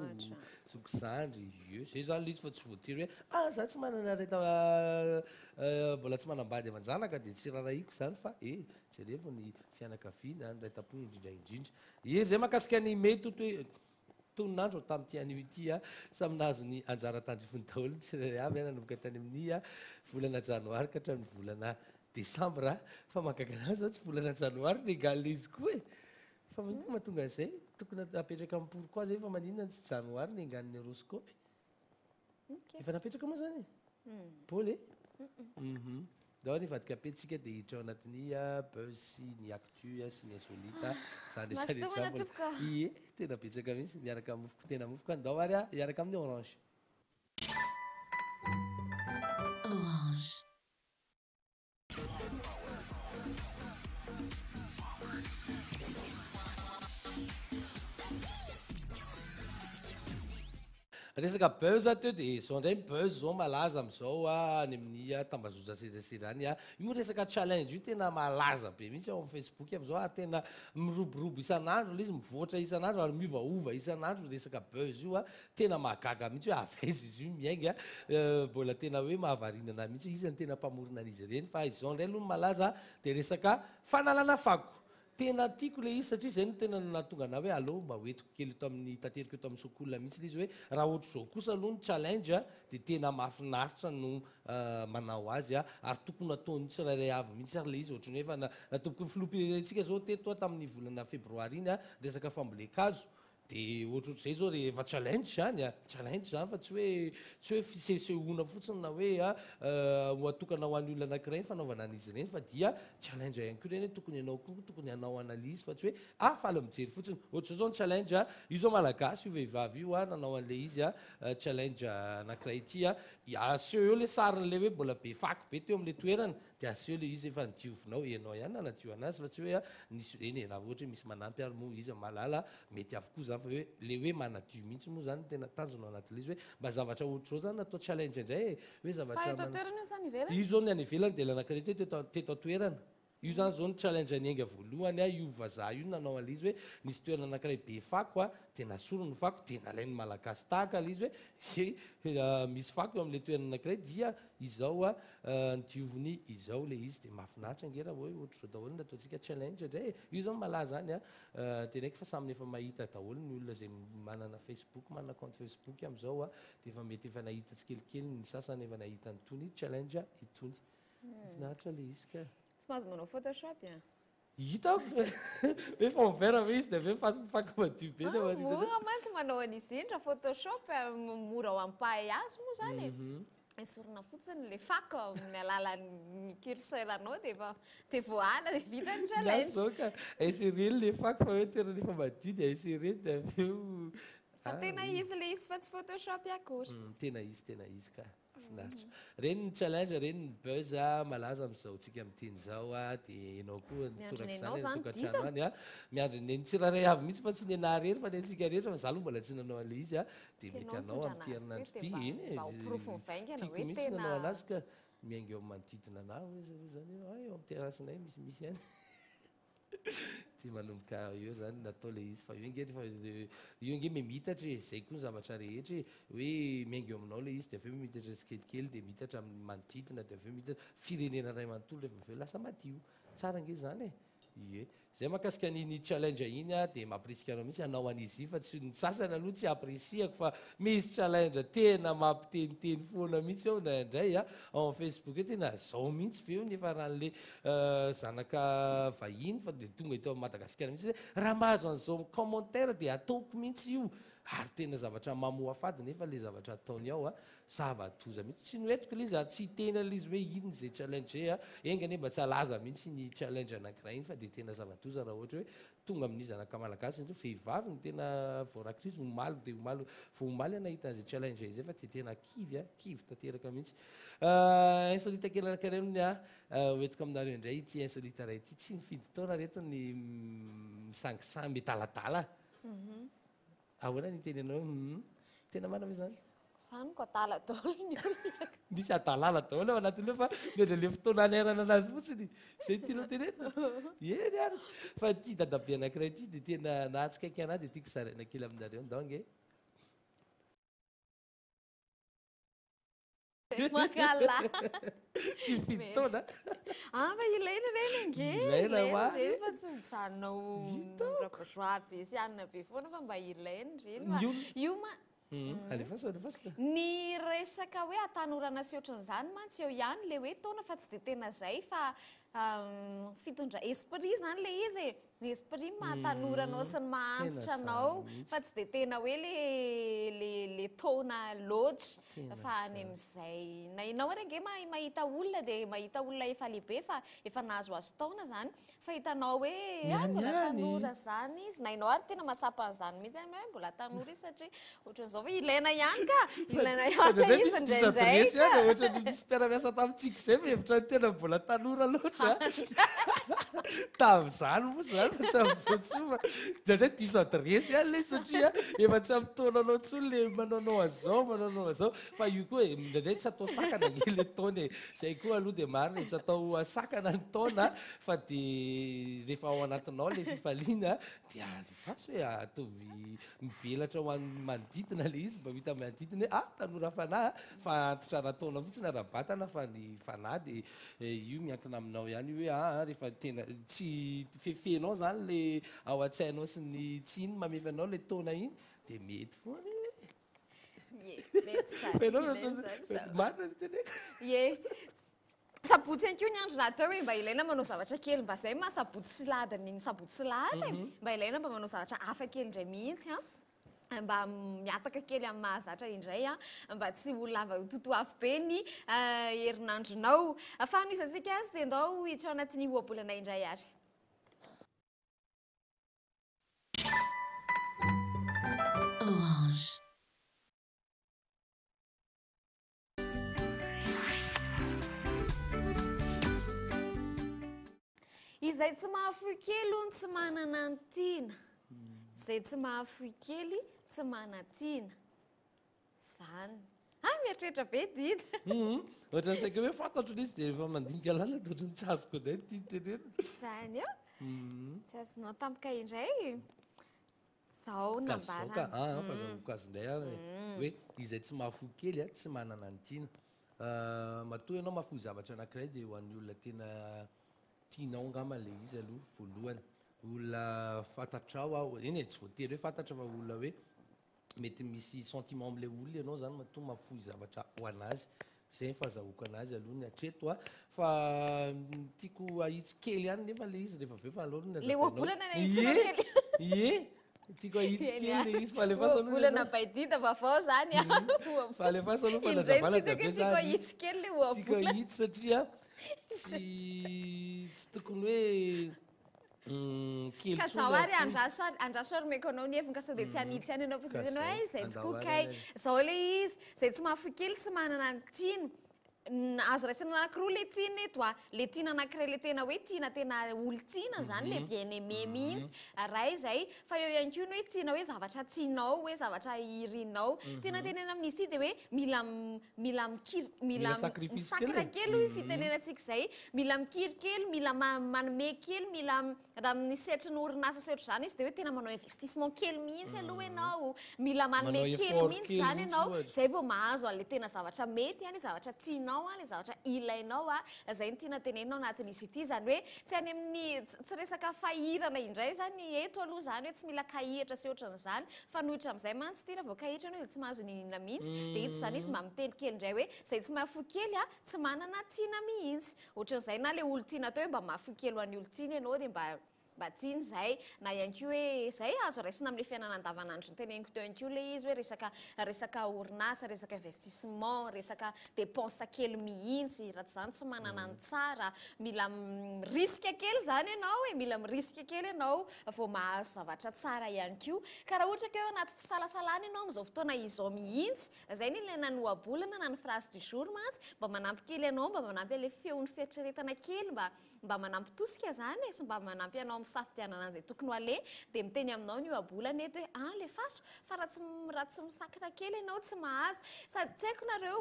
D: sokizandry zay zany le izy fa tsy voatery hoe za tsy manana mbola tsy manambady aman-janaka dia tsy rarahiko zany fa jereko ny fianakaviana indray tapo indrindra zay mahakasika ny mety hoe toninandro tamin'ity anio ity samy nahazo ny anjara tandrifony daholo tsy rary avy nanomboka tany amin'ny volana janoary ka hatramin'ny volana desambra fa mahagaga anazy zao tsy volana janoary légal izy koa fa manko mahatonga an'izay tokony apetraka amin'ny pourquoi zay fa maninona tsy janoary ny angan'ny horoscopy efa napetraka moa zany paoly dao ny vadika apetsika dia hiditra ao anatin'ny buzz sy ny actu sy ny insolite zany rehetrarehetra tena betsaka mihitsy miaraka mofoko tena mofoka ndao ary miaraka amin'ny orange. Orange. resaka buzz teo dia zao indray buzz zao malaza amin'izao any amin'ny tambazotra serasera any io resaka challenge io tena malaza be mihitsy ao amin'ny Facebook amin'izao tena miroborobo isan'andro le izy mivoatra isan'andro ary miovaova isan'andro resaka buzz io tena mahagaga mihitsy hoe avaiza izy io miainga mbola tena hoe mahavarinana mihitsy izy ny tena mpamorona an'izy ireny fa izao indray aloha malaza dia resaka fanalana fako tena tiako le izy satria zay no tena natonga ana hoe allo mba hoetiko kely eto amin'ny tanteriko eto amin'ny sokolona mihitsy le izy hoe raha ohatra zao kosa aloha ny challenge dia tena mahafinaritra no manao azy ary tokony ataony tsirairay avy mihitsy ary le izy ohatrany efa natomboky ny filopirentsika zao teto tamin'ny volana febroary iny resaka fambolekazo dia ohatrohatr'izay zao rehefa challenge zany a challenge zany fa tsy hoe fisesehoana fotsiny na hoe atokana ho an'ny olona anankiray fanaovana an'izy ireny fa dia challenge ihany koa reny hoe tokony ianao koa tokony hanao analyse fa tsy hoe faly mijery fotsiny ohatra zao ny challenge io zao malagasy io vehivavy io nanao an'le izy challenge anankiray ity aseho eo le sarin'le hoe mbola be fako be teo amin'le toerana dia aseho le izy efa nidiovinao ianao ihany nanadio anazy fa tsy hoe nisy eny raha ohatra hoe misy manampy ary moa izy malala mety avokoa zany fa hoe le hoe manadio mihitsy moa zany tena tanjona ao anatin'le izy hoe mba zavatra ohatra zao zany natao challenge indray hoe zavatra io zao ny any ivelany dia lanankiray teto toerana io zany zao ny challenge anienga voalohany io vazaha io nanao an'izy hoe nisy toerana anankiray be fako dia nasoro ny fako dia nalainy malagasy tahaka izy hoe misy fako eo amin'le toerana anankiray dia izao nidioviny izao le izy dia mahafinaritra angera hoe ohatra zao daholo nataontsika challenge indray io zao malaza zany tena efa saminy efa mahita daholo ny olona zay manana Facebook manana compte Facebook amin'izao dia efa mety efa nahita tsikelikely ny sasany efa nahita nytony challenge itony mahafinaritra le izy ka
E: tsy mahazo manao photoshop
D: hitako hoe fond vert ve izy dia hoe fako madio be
E: moa mantsy manao an'izy indra photoshop mora ho ampahay azy moa zany esorona fotsiny le fako amin'ny alalan'ny curseur anao dia voala dia vita ny challenge
D: zao ka aisereny le fako fa hoe toerana efa madio dia aisereny dia aveo
E: fa tena izy le izy fa tsy photoshop akory
D: tena izy ka finaritra reny ny challenge reny ny buzz malaza amin'izao tsika amin'iteny zao dia ianao koa nitoraka izany tokantrano any miandry ny tsiraray avy mihitsy fa tsy ny anahy rery fa ny antsika rehetra fa za aloha mbola tsy nanao an'le izy dia mety anao amin'ny herinandro ty tiako mihitsy nanao anazy ka miainga eo amin'ny manodidina anahy hoe zany eo amin'ny terasinay misy any dia manomboka eo zany natao le izy fa io nge mimitatra izay koa ny zavatra rehetra hoe miainga eo aminao le izy dia aveo mitatra tsikelikely dia mitatra amin'ny manodidina dia aveo mitatra firenena ray manontolo rehefa aveo lasa madio tsara nge zany zay mahakasika niny challenge iny dia mampirisika anao mihitsy hanao an'izy io fa tsy ny sasany aloha tsy apresiako fa misy challenge tena mampiteniteny foana mihitsy eo na indray ao Facebook eo tena zao mihitsy veo nefa rahan'le zanaka vahiny fa dia tonga teo amin'ny Madagasikara mihitsy raha mahazo an'izao commentaire dia ataoko mihitsy io ary tena zavatra mamoa fady nefa le zavatra ataony ao zava-doza mihitsy tsy noetiko le izy ary tsy tena le izy hoe iny zay challenge engane mba tsy alaza mihitsy ny challenge anankiray iny fa dia tena zava-doza raha ohatra hoe tonga amin'ny zanaka malagasy indray vehivavy ny tena voarak'izy omaly dia omaly vo omaly anahita an'izay challenge izay fa dia tena kivy tanteraka mihitsy insolita kely anankiray amin'ny hoentiko aminareo indray ity insolita ray ity tsy mifidy taona reto ny misangisangy metaladala ahoana ny teny anao tena manao zany
E: zany ko atala daholo
D: misy atalala daholo ao anatin'io fa medra le fotoana anerana anazy fotsiny zay tianao tenena eny ary fa ty dadabe anankiray ity dia tena nahatsikaiky anahy dia tiako zaraina kely aminareo ndonge
E: makala
D: tsy mifidy taona
E: fa ilaina reny ange fa tsy mijanonao rakosoabe sy anina be foana fa mba ilaina reny io ny resaka hoe atanorana sy ohatran'izany mantsy eo ihany le hoe taona fa tsy dia tena zay fa fitondra esprit zany le izy ny esprit mahatanorana sy ny mahantitra anao fa tsy dia tena hoe le taona loatra fa any amin'izay na ianao ary ange mahita olona dia mahita olona efa lehibe fa efa nahazoazo taona zany fa hitanao hoe mbola tanora zany izy na ianao ary tena mahatsapa an'izany mihitsy hoe mbola tanora izy satria ohatran'izao hoe ilaina ihany ka ilaina ihany izy indraindray ka
D: ohatra nisy mpiara-miasa tamintsika izay mihevitra ny tena mbola tanora loatra tamin'izany moa zany fa tsy amin'izao tsoma dia ndray diso adresy ihany le satria efa tsy am'taona anao ntsony le manaonao azao fa io koa indraindray tsy atao sakana nge le taona zay koa aloha dia marina tsy atao sakana ny taona fa dia rehefa ao anatinao le fifaliana dia fasy hoe atovy mivelatra ho an'ny manodidina le izy mba hita manodidina hoe tanora fanahy fa antitra raha-taona fotsiny arabatana fa ny fanahy dia io miankina aminao ihany hoe rehefa tena tsy fefenao zany le ao an-tsainao sy ny tsy iny mamefy anao le taona iny dia mety foana marina ny tenena
E: sabotsy anko ny andro natao hoe mba ilaina manao zavatra kely mba zay ma sabotsy sy lahady mba ilaina mba manao zavatra hafa kely indray mihitsy mba miataka kely amin'ny mahazatra indray a mba tsy ho lava totoafo be ny herinandronao fanoisantsika azy dia ndao hiditra ao anatin'ny ohabolana indray ary
L: Orange.
E: izay tsy mahafoy kely hono tsy manana antiana izay tsy mahafoy kely tsy manatiana zany mieritreritra be dida
D: ohatra saika hoe fantatro izy dia efa mandinika lala dia ohatrany tsy azoko indray tia tenena
E: zany eo tsy azonao tampoka indray zao nambarana
D: fa zahoka azy indray any hoe izay tsy mahafoy kely tsy manana antiana matoa ianao mahafoy zavatra anankiray dia ho an'ny olona tena tianao angama le izy aloha voalohany olona fantatrao aho eny e tsy voatery hoe fantatra fa olona hoe mety misy sentiment am'le olona ianao zany matoa mahafoy zavatra ho anazy zay fahazahoako anazy aloha ny atreto a fa tiako ahitsy kely ihany nefa le izy rehefa aveo fa aloha
E: le ohabolana kely
D: ie tiako ahitsy kely le izy fa le
E: fahabolana baidida vaovao zany
D: fa le fasa aloha fa lazavana
E: tiako ahitsy kely le ohabolana
D: tiako ahitsy satria tsy tokony hoe
E: ka zaho ary andraso ary meko anao nevina ka sao dia tsy hanitsy ihany ianao fa ianao ay zay tokokay zao le izy zay tsy mahafoy kely sy manana antiana azo raisina anankiroa le tiana eto le tiana anankiray le tena hoe tiana tena olo-tiana zany le bien aimé mihitsy ray zay fa eo ihany koa ny hoe tiana hoe zavatra tianao hoe zavatra irinao tena tenena amin'izy ity dia hoe mila misakra kely hoe fitenenantsika zay mila mikiry kely mila manome kely mila raha misetry ny orinasa setro zany izy dia hoe tena manao investissement kely mihitsy aloha ianao mila manome kely mihitsy zany ianao zay vao mahazo ale tena zavatra mety any zavatra tianao le zavatra ilainao zay ny tiana tenenao anatin'izy ity zany hoe tsy any amin'ny tsy resaka fahirana indray zany eto aloha zany hoe tsy mila kahiratra sy ohatran'izany fa nohitra amin'izay mantsy ty raha vao kahiratra anao dia tsy mahazo ninina mihitsy dia ito zany izy mba miteny kely indray hoe zay tsy mahafoy kely tsy manana tiana mihitsy ohatran'izay na le olo tiana tao hoe mba mahafoy kely ho an'ny olo tiana ianao dia mba tiany zay na ihany koa hoe zay azo raisina amin'le fiainana andavanandro ny teneniko teo ihany koa le izy hoe resaka orinasa resaka investissement resaka dépense kely mihitsy raha tsy zany tsy manana ny tsara mila risque kely zany ianao hoe mila mirisque kely ianao vao mahazo zavatra tsara ihany koa ka raha ohatra ka hoe anaty fisalasalana ianao amin'izao fotoana izao mihitsy zay ny ilay na ny ohabolana na ny phrase du jour mantsy mba manampy kely ianao mba manampy ale feon'ny fieritreretana kely mba manampy tosika zany sy mba manampy ianao safidianana an'izay tokony ho ale dia miteny aminao ny ohabolana eto hoe le faso fa raha tsy misakra kely ianao tsy mahazo sady tsy haiko nareo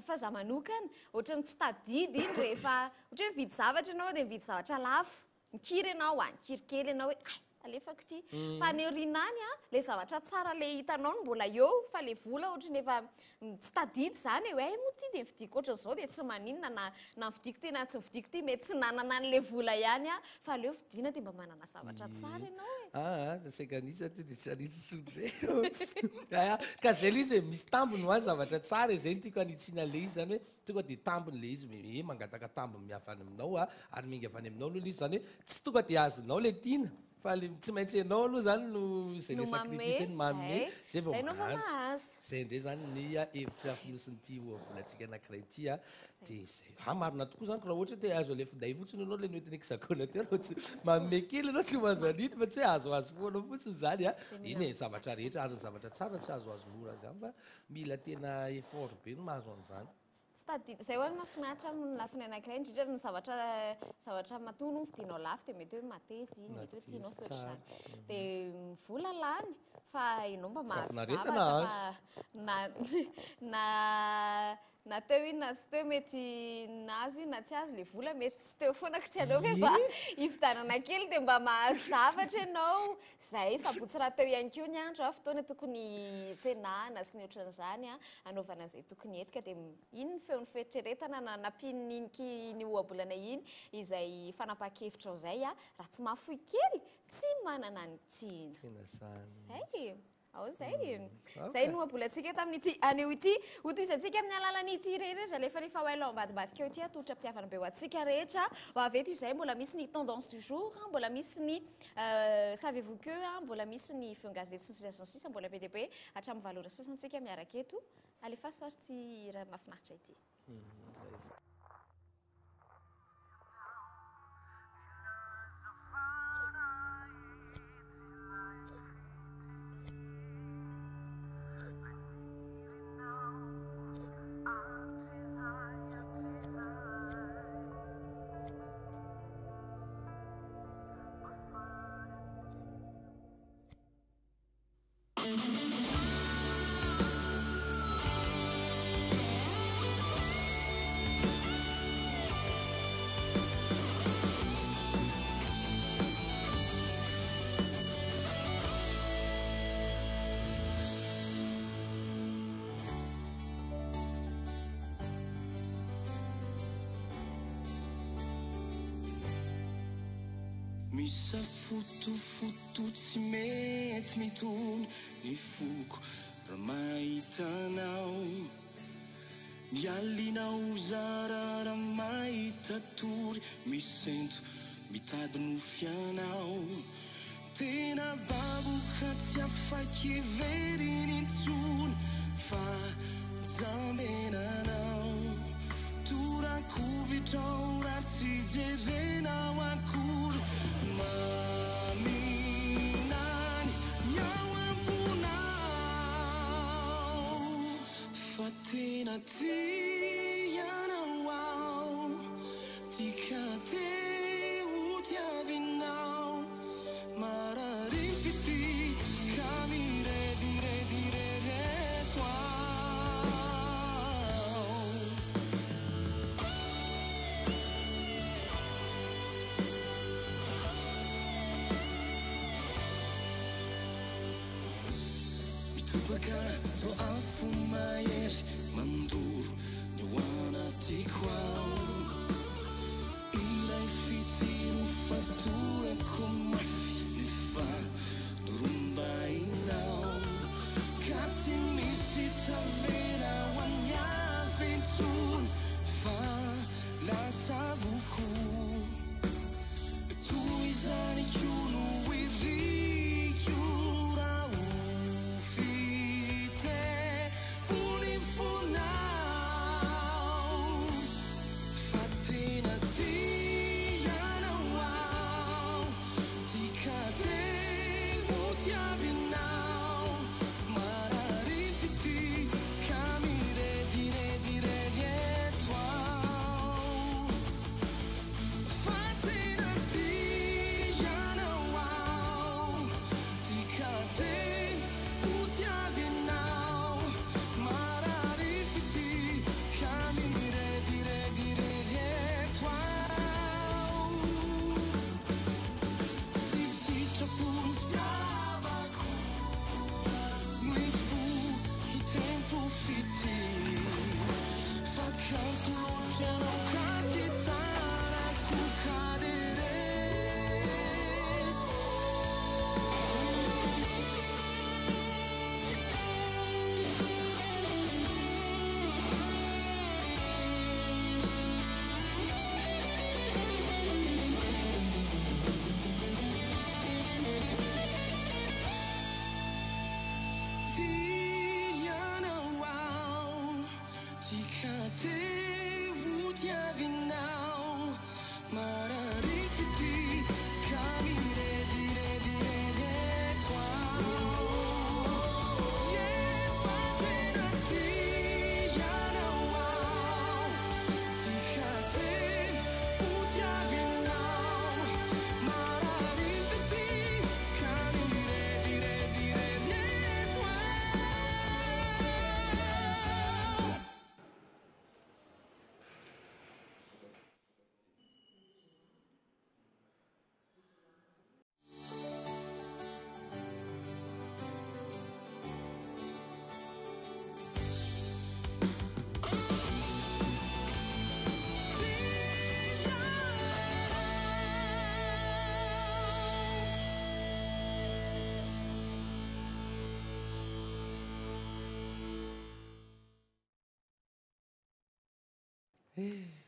E: fa za manokana ohatrany tsy tadidy iny rehefa ohatra hoe mividy zavatra ianao dia mividy zavatra lafo mikiry ianao mikiry kely ianao hoe alefako ty fa ny orinany le zavatra tsara le hitanao no mbola eo fa le vola ohatrany efa tsy tadidy zany hoe mo ty dia mividiko ohatran'izao dia tsy maninona na mividiko ty na tsy mividiko ty mety tsy nanana an'le vola ihany fa leo vidiana dia mba manana zavatra tsara ianao
D: saika anisa ty dia tsy anitsy sodre ka zay le izy misy tambony ho azy zavatra tsara zay ny tiako anitsiana le izy zany hoe tonga dia tambony le izy mangataka tambony miavy any aminao ary minga avy any aminao aloha le izy zany hoe tsy tonga dia azonao le tiana fa tsy maintsy ianao aloha zany no zay le sacrifice ny manome zay vao mahazo zay ndray zany ny hevitra finosiny ty ohabolantsika anankiray ty dia zay marina tokoa zany ka raha ohatra te azo ale finday fotsiny ianao le noentin'ny zakona teo raha tsy manome kely ianao tsy mahazo aniny fa tsy hoe azoazo foanao fotsiny zany iny e zavatra rehetra ary ny zavatra tsara tsy azoazo mora zany fa mila tena effort be no mahazo an'izany
E: zay hoe mahafinaritra amin'ny lafiny anankiray indrindra ny zavatra matono vidinao lafo dia mety hoe matezy mety hoe tianao sotrany dia vola lany fa ianao mba mahazavatra na teo iny na tsy teo mety nazo iny na tsy azo le vola mety tsy teo foana ka tsy anao hoe mba hividanana kely dia mba mahazo zavatra ianao zay sabotsy raha teo ihany koa ny andro fotoana tokony tsenana sy ny ohatran'izany anaovana izay tokony etika dia iny ny feon'ny fieritreretana na nampininiky ny ohabolana iny izay fanapaha-kevitra ao zay raha tsy mahafoy kely tsy manana ny tiana zay ao zay no abolatsika tamin'ity aneo ity ho toizantsika amin'ny alalan'ity rehetra rehefa rehefa oelo ambadibadika eo ity atotra mpitiavana be ho antsika rehetra ho aveto izay mbola misy ny tendance du jour mbola misy ny savez-vous que mbola misy ny feu gazety sy ny sisa mbola be dia be hatramin'ny valora sasantsika miaraka eto alefa sorti raha mahafinaritra ity
L: Misa fotofoto tsy mety mitony ny foko raha mahitanao mialinao zara raha mahita tory misento mitady no fianao tena baboka tsy afaky veriny intsony fa jamenanao torakovitrao raha tsy jerenao akory maminany miao amponao fa tena tianao ao tika te ho tiavinao mararimpity ka miredireto ao mitobaka to afo mahery mandoro ny ho anatiko ao ilay fitiro fatorako mafy efa norombainao ka tsy misy tavela ho an'ny aventsony fa lasa voko toy izany kono iriko raha ho fitepony fonao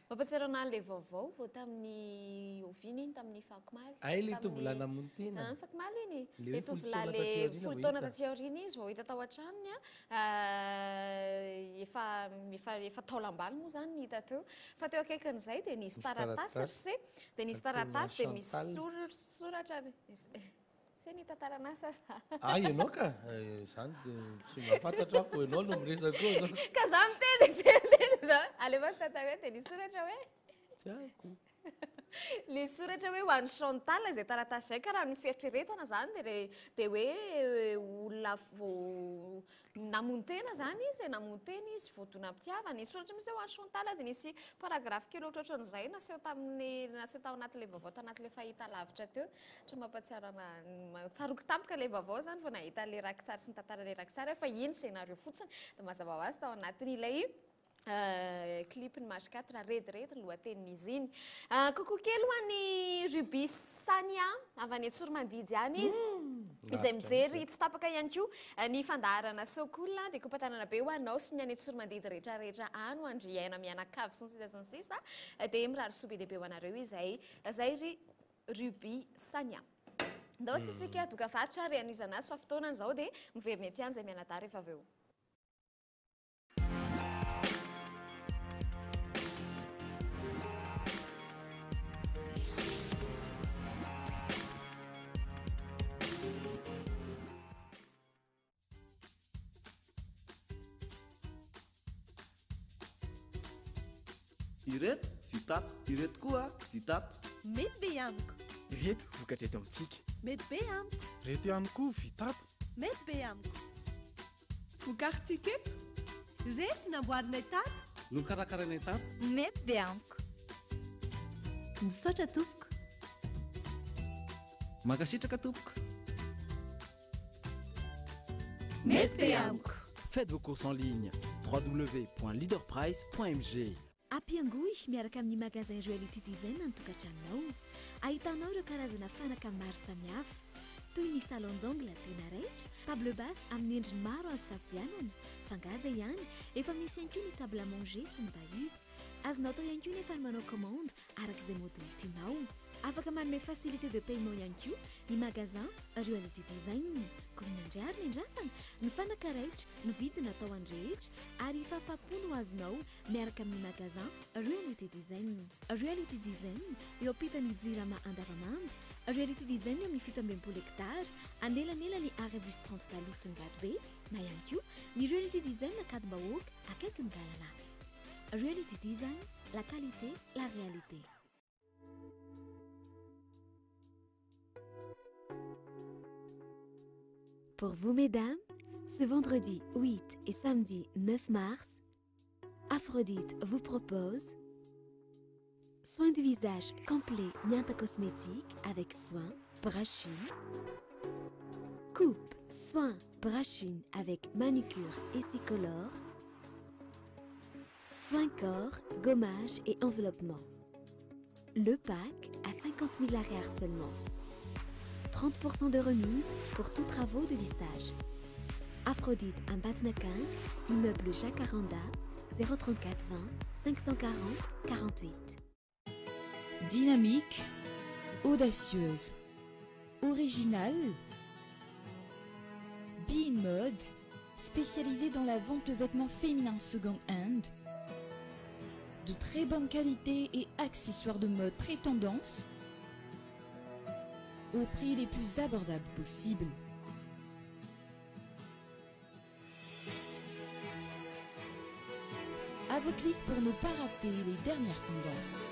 E: Mampatsiaro anahy le vaovao vao tamin'ny ovina iny tamin'ny fakomaly.
D: Ay le tovolahy namono tena.
E: Fakomaly iny.
D: Le
E: Le
D: hoe folo
E: tovolahy
D: taona
E: le
D: taty aoriana
E: folo
D: vao
E: taona
D: hita.
E: taty aoriana izy vao hita tao an-tranony efa taolam-baly moa zany ny hita teo. Fa teo akaikin'izay dia nisy taratasy ry dia nisy taratasy dia misy soratra se ny tantaranasa sa.
D: Ianao ka zany dia tsy mahafantatra aho ianao no miresaka koa zao.
E: Ka za miteny tsy zao aleva sy tantara dia nisy soratra hoe
D: tiako.
E: le soratra hoe ho an'ny Chantal izay taratasy izay ka raha ny fieritreretana zany dia hoe olona vao namono tena zany izy namono tena izy voadona mpitiavana nisy soratra misy hoe ho an'ny Chantal dia nisy paragrafy kely ohatrohatran'izay naseho tao anatin'ilay vaovao tanatin'ilay fahita lavitra teo tra mampatsiaro tsaroko tampoka ilay vaovao zany vao nahita le rakitsary sy ny tantara le rakitsary fa iny scénario fotsiny dia mazava ho azy tao anatin'ilay clip ny Marche 4 redirety ny lohatenin'izy iny. Coucou kely ho an'ny Ruby Sania avy any Tsormandidy any izy. Izay mijery tsy tapaka ihany koa ny fandaharana Sokola dia kompatanana be ho anao sy ny any Tsormandidy rehetrarehetra any ho andriaina mianakavy sy ny sisa dia mirary soa be dia be ho anareo izay ry Ruby Sania. Ndao sy tsika doka faritra ary anoizana azy fa fotoanany izao dia miveriny aty any izay mianadahy rehefa avy eo.
M: Ireto vitato, ireto koa vitato.
C: Mety be amiko.
N: Ireto vokatra eto amintsika.
C: Mety be amiko.
N: Reto ihany koa vitato.
C: Mety be amiko.
J: Vokarintsika eto.
C: Reto namboarinay tato.
M: Nokarakaranay tato.
J: Mety be amiko.
C: Misaotra tompoko.
M: Makasitraka tompoko.
C: Mety be amiko.
O: Faites vos courses en ligne www.leaderprice.mg.
A: Ampiangoy miaraka amin'ny magasin Joëlity Design ny tokantranonao. Ahitanao ireo karazana fanaka maro samihafa toy ny salon d'angle tena raitra, table basse amin'ny endriny maro azo safidianana, fangaza ihany, efa misy ihany koa ny table à manger sy ny bahut. Azonao atao ihany koa nefa ny manao commande arak'izay modèle tianao. Afaka manome facilité de paiement ihany koa ny magasin Joëlity Design. Kominandriary ny andrasana, ny fanaka raitra, ny vidina atao andrehetra ary fahafapo no azonao miaraka amin'ny magasin Joëlity Design. Joëlity Design eo ampitan'ny Jirama Andavamamba. Joëlity Design eo amin'ny 17 hectare, anelanelany arrêt bus 30 taloha sy ny Garibe, na ihany koa ny Joëlity Design Akadimbahoaka akaikin'ny Galala. Joëlity Design, la qualité, la réalité. Pour vous, mesdames, ce vendredi 8 et samedi 9 mars, Aphrodite vous propose soin du visage complet Nianta Cosmétique avec soin brushing, coupe soin brushing avec manucure et cicolore, soin corps, gommage et enveloppement. Le pack à 50 000 arrières seulement. 30% de remise pour tous travaux de lissage. Aphrodite en Batnakin, immeuble Jacques Aranda, 034 20 540 48.
I: Dynamique, audacieuse, originale, Be In Mode, spécialisée dans la vente de vêtements féminins second-hand, de très bonne qualité et accessoires de mode très tendance, au prix les plus abordables possibles. À vos clics pour ne pas rater les dernières tendances.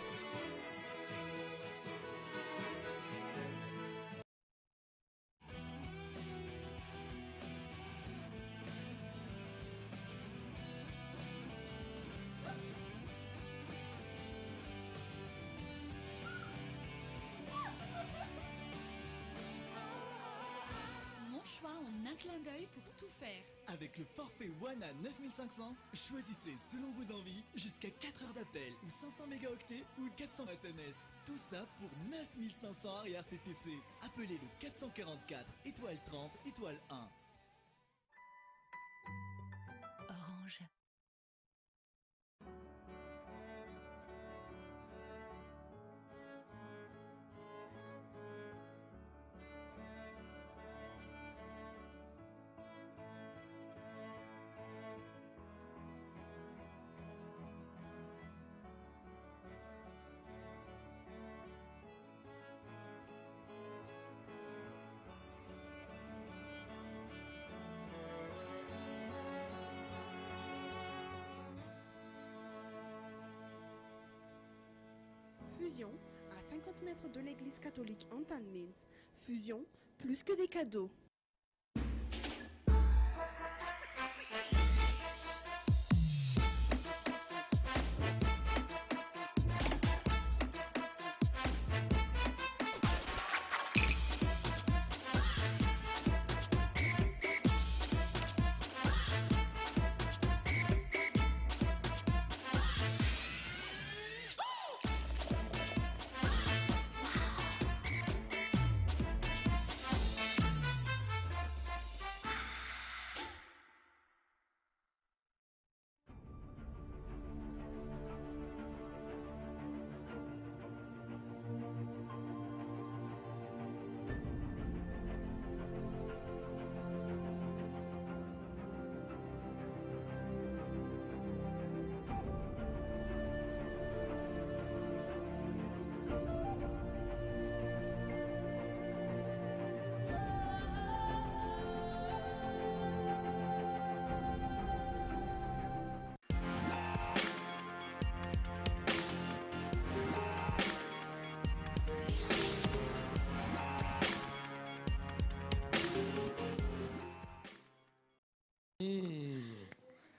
J: En un clin d'œil pour tout faire.
K: Avec le forfait One à 9500, choisissez selon vos envies jusqu'à 4 heures d'appel ou 500 mégaoctets ou 400 SMS. Tout ça pour 9500 arrière TTC. Appelez le 444 étoile 30 étoile 1.
J: Orange.
O: Fusion, à 50 mètres de l'église catholique Antanin. Fusion, plus que des cadeaux.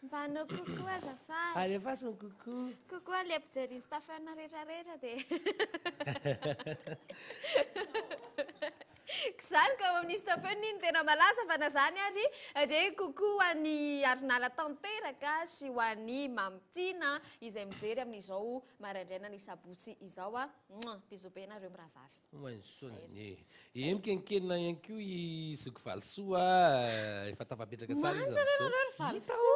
E: Mpanao kokoa azafady.
D: Alefasiny kokoa.
E: Kokoa le ampijeriny stafana rehetrarehetra dia. Zany ka amin'ny stafana iny tena malaza fa na zany ary dia kokoa ny arinala tanteraka sy ho an'ny mamitiana izay mijery amin'izao maraindraina ny sabotsy izao a. Bisous be nareo miravavy.
D: Mansonany e mikenikena ihany koa i zoky valosoa efa tafapetraka tsara izy
E: am'izao.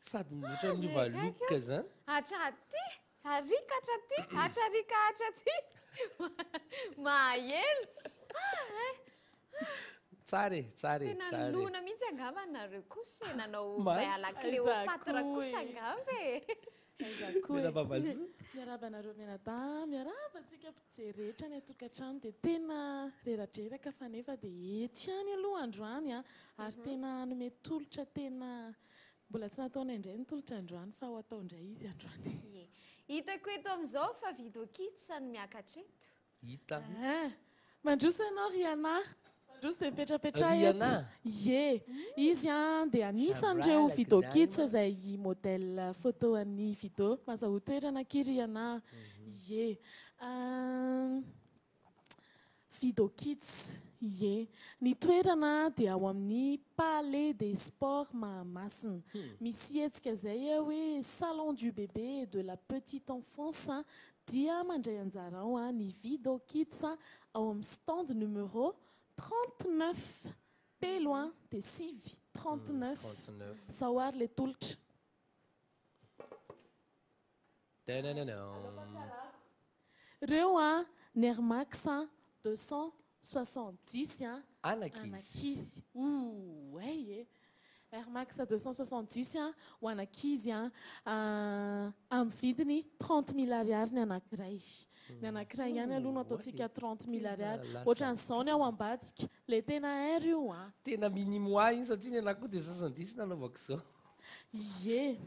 D: Sady mihoatra ny valoka zany.
E: Hatraty, harika hatraty, hatrarika hatraty. Mahelo.
D: Tsara e, tsara e,
E: tena
D: tsara.
E: lona mihitsy angamba nareo kosa nanao ala Cléopatra kosa angamba e.
P: Miaraba nareo mianadahy, miaraba antsika mpijeretra ny atokantrano dia tena reradreraka fa nefa dia ety ihany aloha androany ary tena nome tolotra tena mbola tsy nataony indray ny tolotra androany fa ho atao indray izy androany.
E: Hitako eto amin'izao fa video kits no miakatra eto.
D: Hita.
P: Mandroso ianao Riana. Mandroso dia mipetrapetra eto. Ie, izy dia anisan'ireo video kits izay modèle photo an'ny video. Mahazo toerana kely Riana. Ie. Video kits. Ie, ny toerana dia ao amin'ny Palais des Sports Mahamasina. Misy hetsika izay hoe salon du bébé et de la petite enfance dia mandray anjara ao ny video kits ao amin'ny stand numéro 39 telo dia sivy 39 zao ary le tolotra. Reo ny Air Max 270 anakizy. Ouais, Air Max 270 ho anakizy amin'ny vidiny 30 000 ariary ny anankiray. Ny anankiray ihany aloha no ataontsika 30 000 ariary. Ohatran'izao ny ao ambadika. Le tena air io.
D: Tena minimoa iny satria ny anakoha dia 70 nanaovako izao.
P: Ie.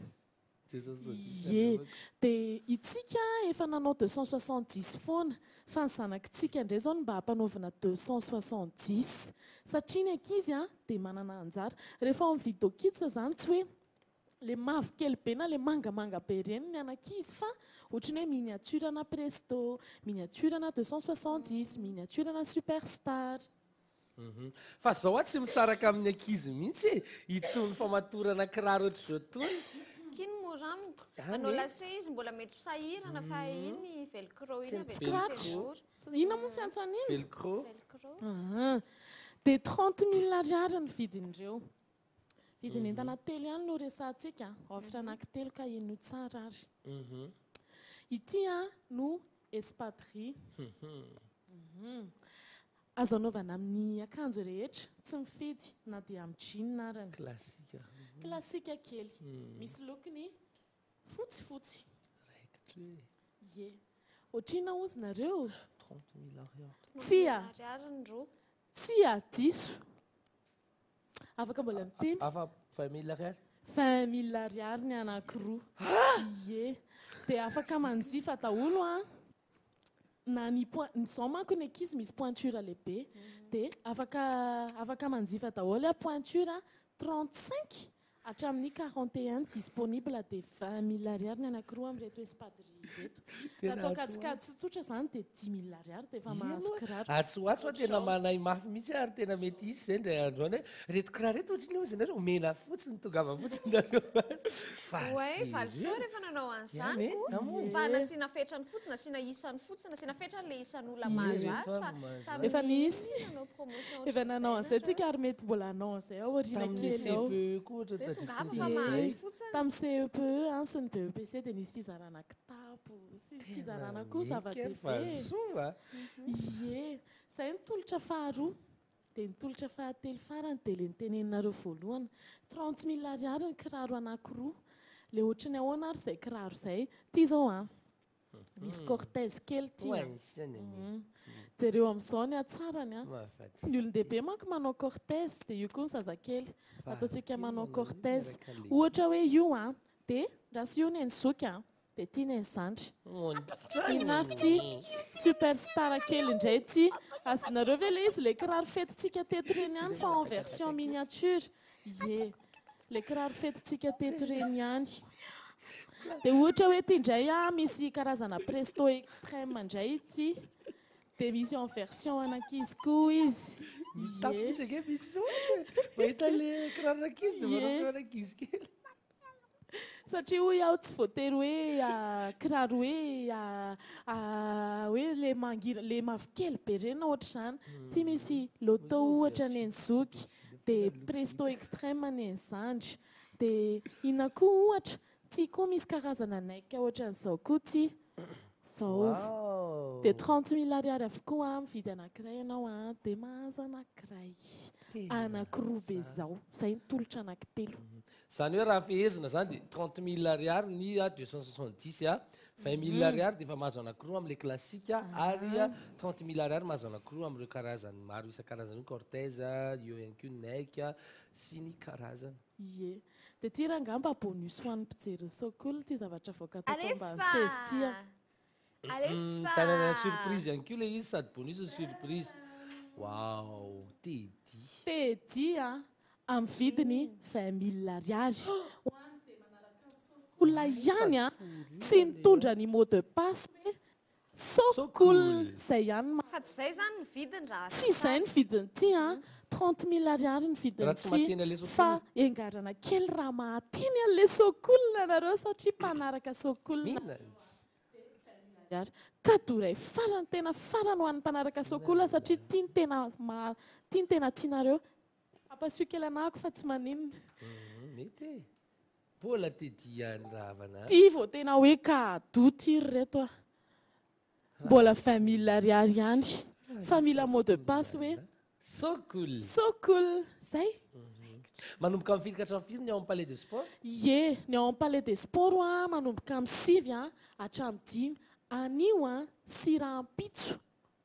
P: Ie. Dia itsika efa nanao 270 foana. Fa ny zanakitsika indray zao mba hampanaovana 270 satria ny ankizy dia manana anjara. Rehefa amin'ny video kits zany tsy hoe le mavokely be na le mangamanga be ireny ny anankizy fa ohatrany hoe miniaturana Presto, miniaturana 270, miniaturana Superstar.
D: Fa zao tsy misaraka amin'ny ankizy mihitsy itony famatorana kiraro ohatr'izao tony.
E: Kiny mora amiko. Anao lase izy mbola mety sahirana fa iny velcro iny
P: avy. Inona moa fiantsona iny?
D: Velcro.
P: Dia 30 000 ariary ny vidin'ireo. Vidiny entana telo ihany no resantsika. Offre anankitelo ka ino tsara ary. Ity no espadrille. Azo anaovana amin'ny akanjo rehetra, tsy mifidy na dia amin'ny jean arany.
D: Klasika.
P: Klasika kely. Misy lokony fotsifotsy. Ie. Ohatrina ozy nareo?
D: 30 000 ariary.
P: Tsia diso. Afaka mbola miteny?
D: Afa 20 000 ariary?
P: 20 000 ariary ny anankiroa. Ie. Dia afaka manjifa daholo na ny zao manko ny ankizy misy pointure lehibe dia afaka manjifa daholo a pointure 35 hatramin'ny 41 disponible dia 20 000 ariary ny anankiroa amin'reto espadry reto natao katsikady tsotsotra izany dia 10 000 ariary dia efa mahazo kiraro
D: atsoatso tena manay mafy mihitsy ary tena mety izy zay ndray androany hoe reto kiraro reto ohatrany ozy nareo mena fotsiny tongava fotsiny nareo
E: oe valso rehefa nanao an'izany fa nasiana fetrany fotsiny nasiana isany fotsiny nasiana fetrany le isan'olona mahazo azy fa
P: efa nisy efa nanao an'izay tsika ary mety mbola anao an'izay ao oriana kely ao tamin'ny CEPE sy ny BEPC dia nisy fizarana kitapo sy fizarana koa zava-dehibe ie izay nitolotra faharoa dia nitolotra fahatelo farany dia le niteneninareo voalohany 30 000 ariary ny kiraro anankiroa le ohatrany ahoana ary izay kiraro izay ity zao a misy cortèse kely ty dia ireo amin'izao ny atsarany a ny olon-dehibe manko manao cortèse dia io koa ny zazakely ataontsika manao cortèse ohatra hoe io a dia raha sy io ny zoky a dia tia ny zandry inary ty superstar kely indray ty azonareo ve le izy le kiraro fetintsika teto reny ihany fa en version miniature ie le kiraro fetintsika teto reny ihany dia ohatra hoe ty indray a misy karazana presto extrême indray ty dia misy en version anankizy koa izy satria ho iaho tsy voatery hoe kiraro hoe le mangira le mavikely be reny na ohatra izany ty misy loto ohatra ny zoky dia presto extrême ny zandry dia ina koa ohatra ty koa misy karazana naika ohatra n'izao koa ty zao dia 30 000 ariary avokoa mividy anankiray ianao a dia mahazo anankiray anankiroa be zao izay nitolotra anankitelo
D: izany hoe raha fehezina zany dia 30 000 ariary ny 270 a 20 000 ariary dia efa mahazo anankiroa amin'ilay klasika ary 30 000 ariary mahazo anankiroa amin'ireo karazany maro isan-karazany io cortèse io ihany koa naika sy ny karazany
P: ie dia ty raha angamba bonus ho an'ny mpijery sokolo ty zavatra voakatao mba 16 ty
D: tanana surprise ihany koa le izy sady bonus surprise wow
P: tedy a amin'ny vidiny 20 000 ariary olona ihany a sy mitondra ny mot de passe hoe sokolo izay ihany
E: fa tsy izay zany ny vidiny raha
P: tsy izay ny vidiny ty a 30 000 ariary ny vidiny ty fa engarana kely raha mahateny an'le sokolona nareo satria mpanaraka sokolona kadoray farany tena farany ho an'ny mpanaraka sokolona satria tia ny tena tianareo ampasio kely anahako fa tsy maninona
D: mety mbola tediany rahavana
P: ty vao tena hoe kado tiry reto a mbola 20 000 ariary ihany fa mila mot de passe hoe sokolo zay
D: manomboka amin'ny firy kahatramin'ny firy ny ao amin'ny palais de sport
P: ie ny ao amin'ny palais de sport a manomboka amin'ny 6 a hatramin'ny 5 anio a sirampitso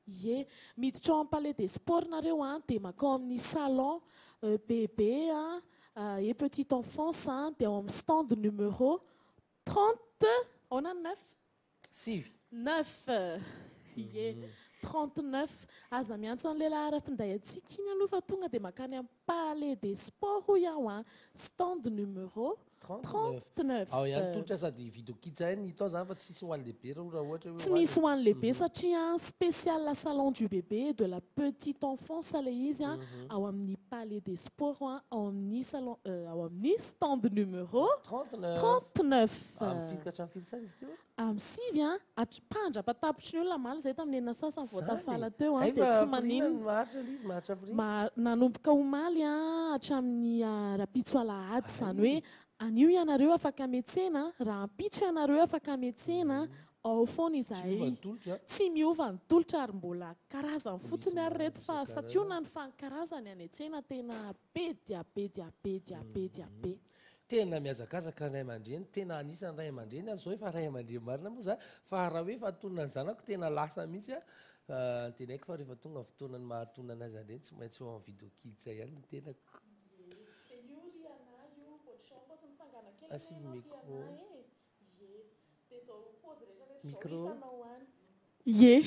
P: ie miditra ao amin'ny palais de sport nareo a dia makao amin'ny salon bébé et petite enfance dia ao amin'ny stand numéro 30 aona 9 ie 39 aza miantso an'le lahara-pinday atsika iny aloha fa tonga dia makany amin'ny palais de sport ho iaho a stand numéro 39
D: ao ihany tolotra sady video kitsany tao zany fa tsisy ho an'ny lehibe raha ohatra
P: tsy misy ho an'ny lehibe satria spécial la salon du bébé de la petite enfance le izy a ao amin'ny palais des sports a ao amin'ny salon ao amin'ny stand numéro 39 amin'ny sivy a pandrapatapitry ny olona maly zay tamin'ny enina sasany voatafala teo a dia tsy maninona nanomboka omaly a hatramin'ny rapitso alahady izany hoe anio ianareo afaka metsena raha ampitso ianareo afaka metsena ao foana izahay tsy miova ny tolotra ary mbola karazany fotsiny ary reto fa sationany fa ny karazany any an-tsena tena be dia be dia be dia be dia be
D: tena miazakazaka ray aman-dreny tena anisan'ny ray aman-dreny amin'izao hoe fa ray aman-dreny marina moa za fa raha hoe fahatonana ny zanako tena lasa mihitsy a tena haiko fa rehefa tonga fotoanany mahatonana azy andreny tsy maintsy ho amin'ny video kidsa ihany ny tenako
P: ie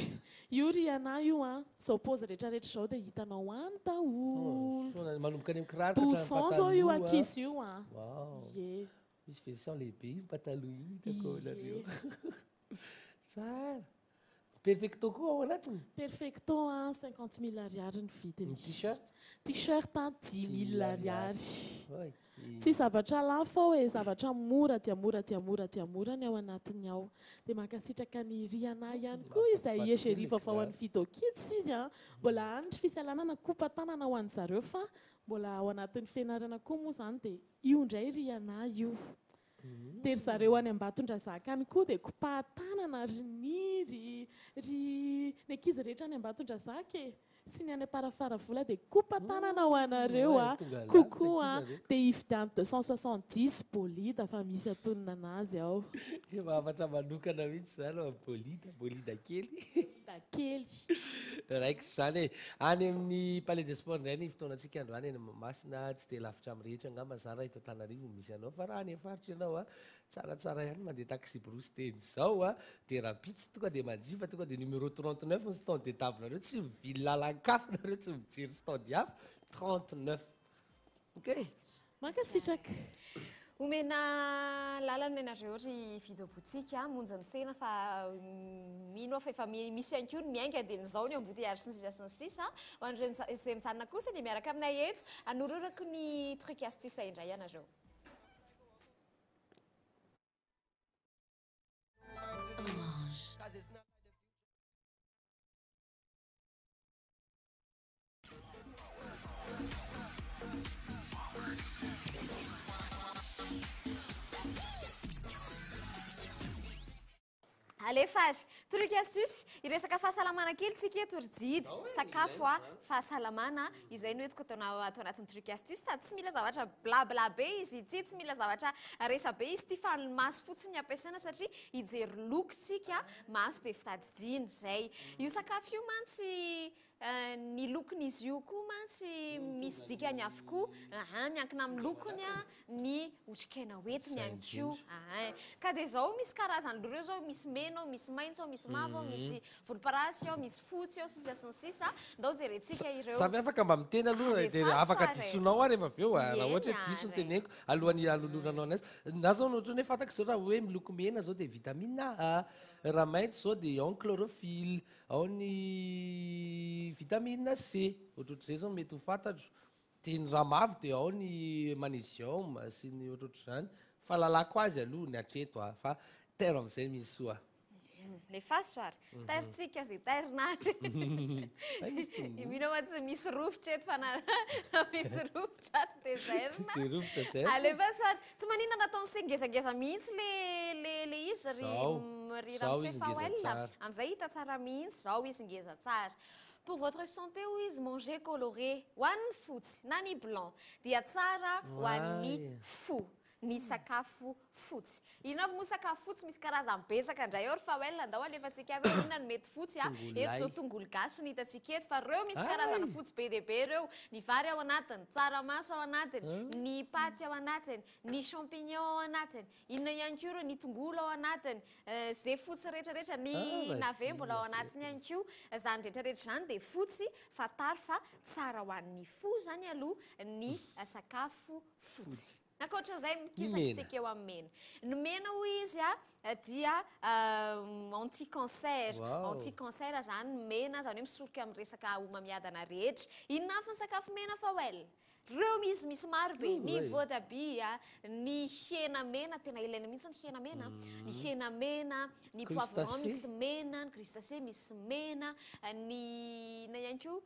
P: io riana io a zao paozy rehetrarehetra zao dia hitanao any daholo
D: manomboka any amin'ny kiraro
P: doucent zao io ankizy io a
D: ye misy version lehibe io pataloha iny hitako nareo tsara perfecto koa ao anatiny
P: perfecto a 50 000 ariary ny vidiny
D: t-shirt
P: t-shirt a 10 000 ariary tsy zavatra lafo ao hoe zavatra mora dia mora dia mora dia mora ny ao anatiny ao dia mankasitraka ny riana ihany koa izay echeri vaovao an'ny Fido Kids izy a mbola anitry fisalanana kopa tanana ho an'ny zareo fa mbola ao anatin'ny fianarana koa moa zany dia io indray riana io dia ry zareo any Ambatondrazaka any koa dia kopatanana ry ny ankizy rehetra any Ambatondrazaka e sy ny any Aparafara vola dia kopatanana ho anareo a kokoa dia ividiany 270 bolida fa misy atonina anazy ao
D: mahavatra manokana mihitsy zany bolida kely
P: kely
D: raiky zany any amin'ny palais des sports indray ny fotoanantsika androany eny Mahamasina tsy dia lavitra amin'ny rehetra angamba zara ito Antananarivo misy anao fa raha any afaritra ianao a tsaratsara ihany mandeha taxi brosy teny zao a dia raha pitsy tonga dia manjifa tonga dia numéro 39 ny stand de table nareo tsy mivily lalan-kafo nareo tsy mijery stand hafa 39 ok
P: mankasitraka
E: omena lalana ianareo ry Fido Boutique monja ny tsena fa mino fa efa misy ihany koa ny miainga dia nizao ny embouteillage sy ny sisa ho an'ireny izay mijanona kosa dia miaraka aminay eto anororako ny truc astuce indray ianareo Alefage, truc astuce, iresaka fahasalamana kely tsika eto ry jidy sakafo a fahasalamana izay no etiko atao anatin'ny truc astuce sady tsy mila zavatra blabla be izy ity tsy mila zavatra resa be izy ity fa ny maso fotsiny ampiasaina satria hijery lokontsika maso dia fitadidiana zay io sakafo io mantsy ny lokon'izy io koa mantsy misy dikany avokoa miankina amin'ny lokony a ny otrikaina hoentiny ihany koa ka dia zao misy karazany loreo zao misy mena ao misy maitso ao misy mavo ao misy volomparasy ao misy fotsy ao sisa sy ny sisa ndao jerentsika ireo
D: samy afaka mba miteny aloha dia afaka disonao ary rehefa avy eo raha ohatra hoe diso ny teneniko alohan'ny aloloranao anazy na zao nohatra hoe fatako zao raha hoe miloko mena zao dia vitamine A raha maitso zao dia ao ny chlorophylle ao ny vitamine C ohatrohatr'izay zao mety ho fantatro dia ny raha mavo dia ao ny magnesium sy ny ohatrohatr'izany fa lalako azy aloha ny atreto fa tairo amin'izay misy soa
E: lefa soary tairitsika zay tairinary mino ma tsy misy rovitra eto fa na misy rovitra dia zairina alefa soary tsy manina nataony sengezangeza mihitsy le izy ry ramose fawel amin'izay hita tsara mihitsy zao izy ngeza tsara pour votre santé ou izy manger coloré ho an'ny fotsy na ny blanc dia tsara ho an'ny fo ny sakafo fotsy ino avy moa sakafo fotsy misy karazany besaka indray ao ry fawel andao alefantsika avy inona ny mety fotsy a eto zao tongolo gasy ny hitantsika eto fa reo misy karazany fotsy be dia be reo ny vary ao anatiny tsaramaso ao anatiny ny paty ao anatiny ny champignon ao anatiny inona ihany koa reo ny tongolo ao anatiny zay fotsy rehetrarehetra ny nave mbola ao anatiny ihany koa zany rehetrarehetra zany dia fotsy fatary fa tsara ho an'ny fo zany aloha ny sakafo fotsy ankoatran'izay mikisakitsika eo amin'ny mena ny mena ho izy a dia anti-cancer anti-cancer zany mena zany hoe misoroka amin'ny resaka homamiadana rehetra inona avy ny sakafo mena fawel reo misy maro be ny voatabia ny hena mena tena ilaina mihitsy ny hena mena ny hena mena ny poivron misy mena ny crustacé misy mena ny na ihany koa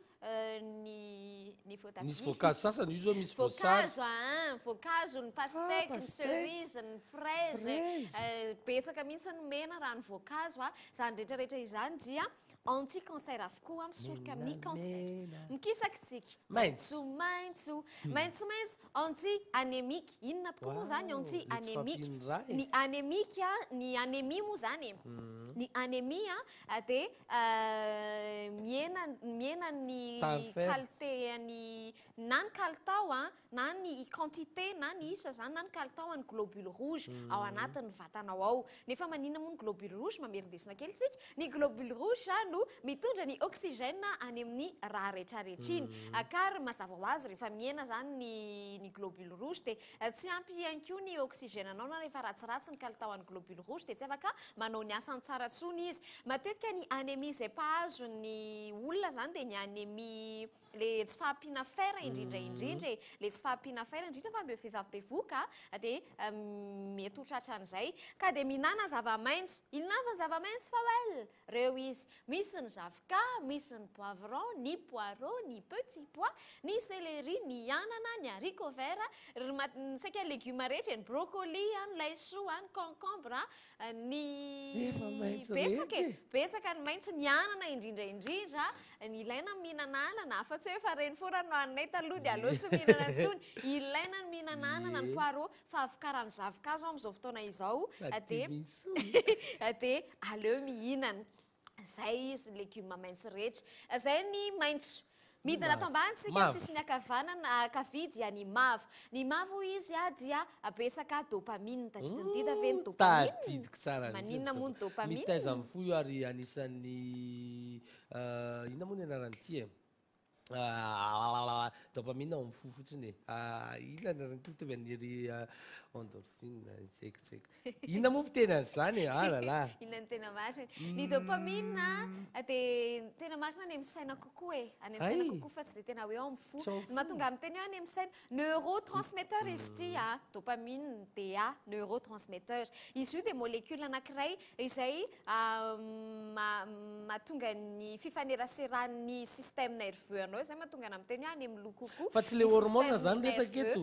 E: ny voatabia
D: misy voankazo sasany io zao misy
E: voankazo ny pastèque ny cerise ny fraise betsaka mihitsy ny mena raha ny voankazo zany rehetrarehetra izany dia anti-cancer avokoa misoroka amin'ny cancer mikisakitsika maitsomaitso anti-anémique inona tokoa moa zany anti-anémique ny anémique ny anémie moa zany ny anémia dia miena ny qualité-ny na ny kalitao na ny quantité na ny isa zany na ny kalitao any globule rouge ao anatin'ny vatanao ao nefa manina moa ny globule rouge mamerindesina kely tsika ny globule rouge no mitondra ny oxygène any amin'ny raha rehetrarehetra iny akary mazava ho azy rehefa miena zany ny globule rouge dia tsy ampy ihany koa ny oxygène anao na rehefa ratsiratsy ny kalitao any globule rouge dia tsy afaka manao ny asany tsara tsony izy matetika ny anémie izay pahazo ny olona zany dia ny anémie le tsy fahampiana fer indrindraindrindra le tsy fahampiana fer indrindra fa mbe vehivavy-bevoka dia mety ho tratran'izay ka dia minana zava-maitso inona fa zava-maitso fa wel reo izy misy ny zavoka misy ny poivron ny poireau ny petit pois ny céleri ny anana ny haricot vert saika légume rehetra ny brocoli ny laisoa ny concombre ny betsaka ny maitso ny anana indrindraindrindra ny ilaina ny mihinana anana fa tsy hoe fa reny forano anay taloha dia aloha tsy mihinana ntsony ilaina ny mihinana anana ny poireau fa avikaran'ny zavoka zao amin'izao fotoana izao dia aleo mihinana zay izy légume maitso rehetra zay ny maitso midina ato ambanitsika amin'ny sisiny akavidy dia ny mavo izy dia betsaka dopamine tadididida ve ny
D: dopamine tsara
E: maninona moa ny dopamine
D: mitaiza amin'ny foy ary anisan'ny inona moa ny anarany ty dopamine ao amin'ny fo fotsiny ina anarany totovy aniry endorphine tseky inona moa fiteny an'izany lala
E: inona ny tena marina ny dopamine dia tena marina any amin'ny saina kokoa any amin'ny saina kokoa fa tsy dia tena hoe ao amin'ny fo mahatonga amin'ny teny hoe any amin'ny saina neurotransmetteur izy ty dopamine dia neurotransmetteur izy io dia molécule anankiray izay mahatonga ny fifaneraseran'ny système nerveux anao zay mahatonga amin'ny teny hoe any amin'ny lokokoa
D: fa tsy le hormone zany resaka eto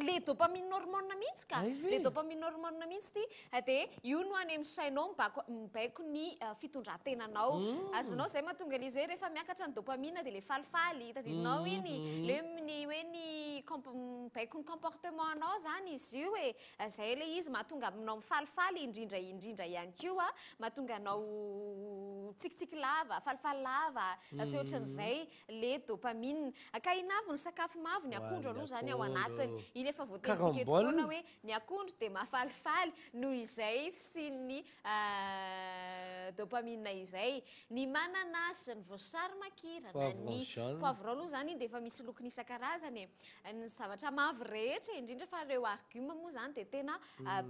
E: le dopamine hormone mihitsy le dopamine hormone mihitsy ty dia io no any amin'ny sainao mibaiko ny fitondran-tenanao azonao zay mahatonga izy hoe rehefa miakatra ny dopamine dia le falifaly tadidinao iny le hoe ny mibaiko ny comportement anao zany izy io zay le izy mahatonga aminao mifalifaly indrindraindrindra ihany koa mahatonga anao tsikitsiky lava falifaly lava sy ohatran'izay le dopamine ka inavo ny sakafo mavo ny akondro aloha zany ao anatiny iny efa voatentsika eto foana hoe ny akondro dia mahafalifaly noho izay sy ny dopamine izay ny mananasy ny voasary makirana ny poivron aloha zany iny dia efa misy lokony isan-karazany ny zavatra mavo rehetra indrindra fa reo argume moa zany dia tena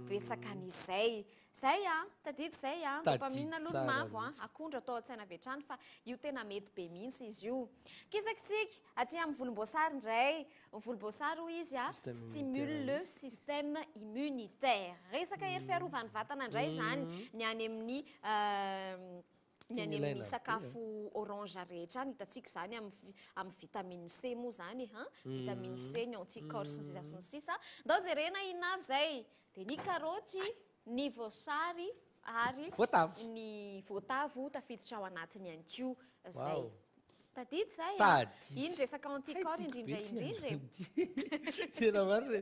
E: betsaka an'izay zay tadidy zay dopamine aloha mavo akondro atao an-tsaina vetrany fa io tena mety be mihitsy izy io kisakitsika aty amin'ny volomboasary indray volomboasary hoy izy stimule le système immunitaire resaka hery fiarovany vatana indray zany ny any amin'ny ny any amin'ny sakafo orange rehetra any hitatsika zany amin'ny vitamine C moa zany vitamine C ny anticorps sy ny sisa ndao jerena inona avy zay dia ny karoty ny voasary ary ny voatavo tafiditra ao anatiny ihany koa zay tadidy zay iny resaka anticorps indrindraindrindra
D: tena marina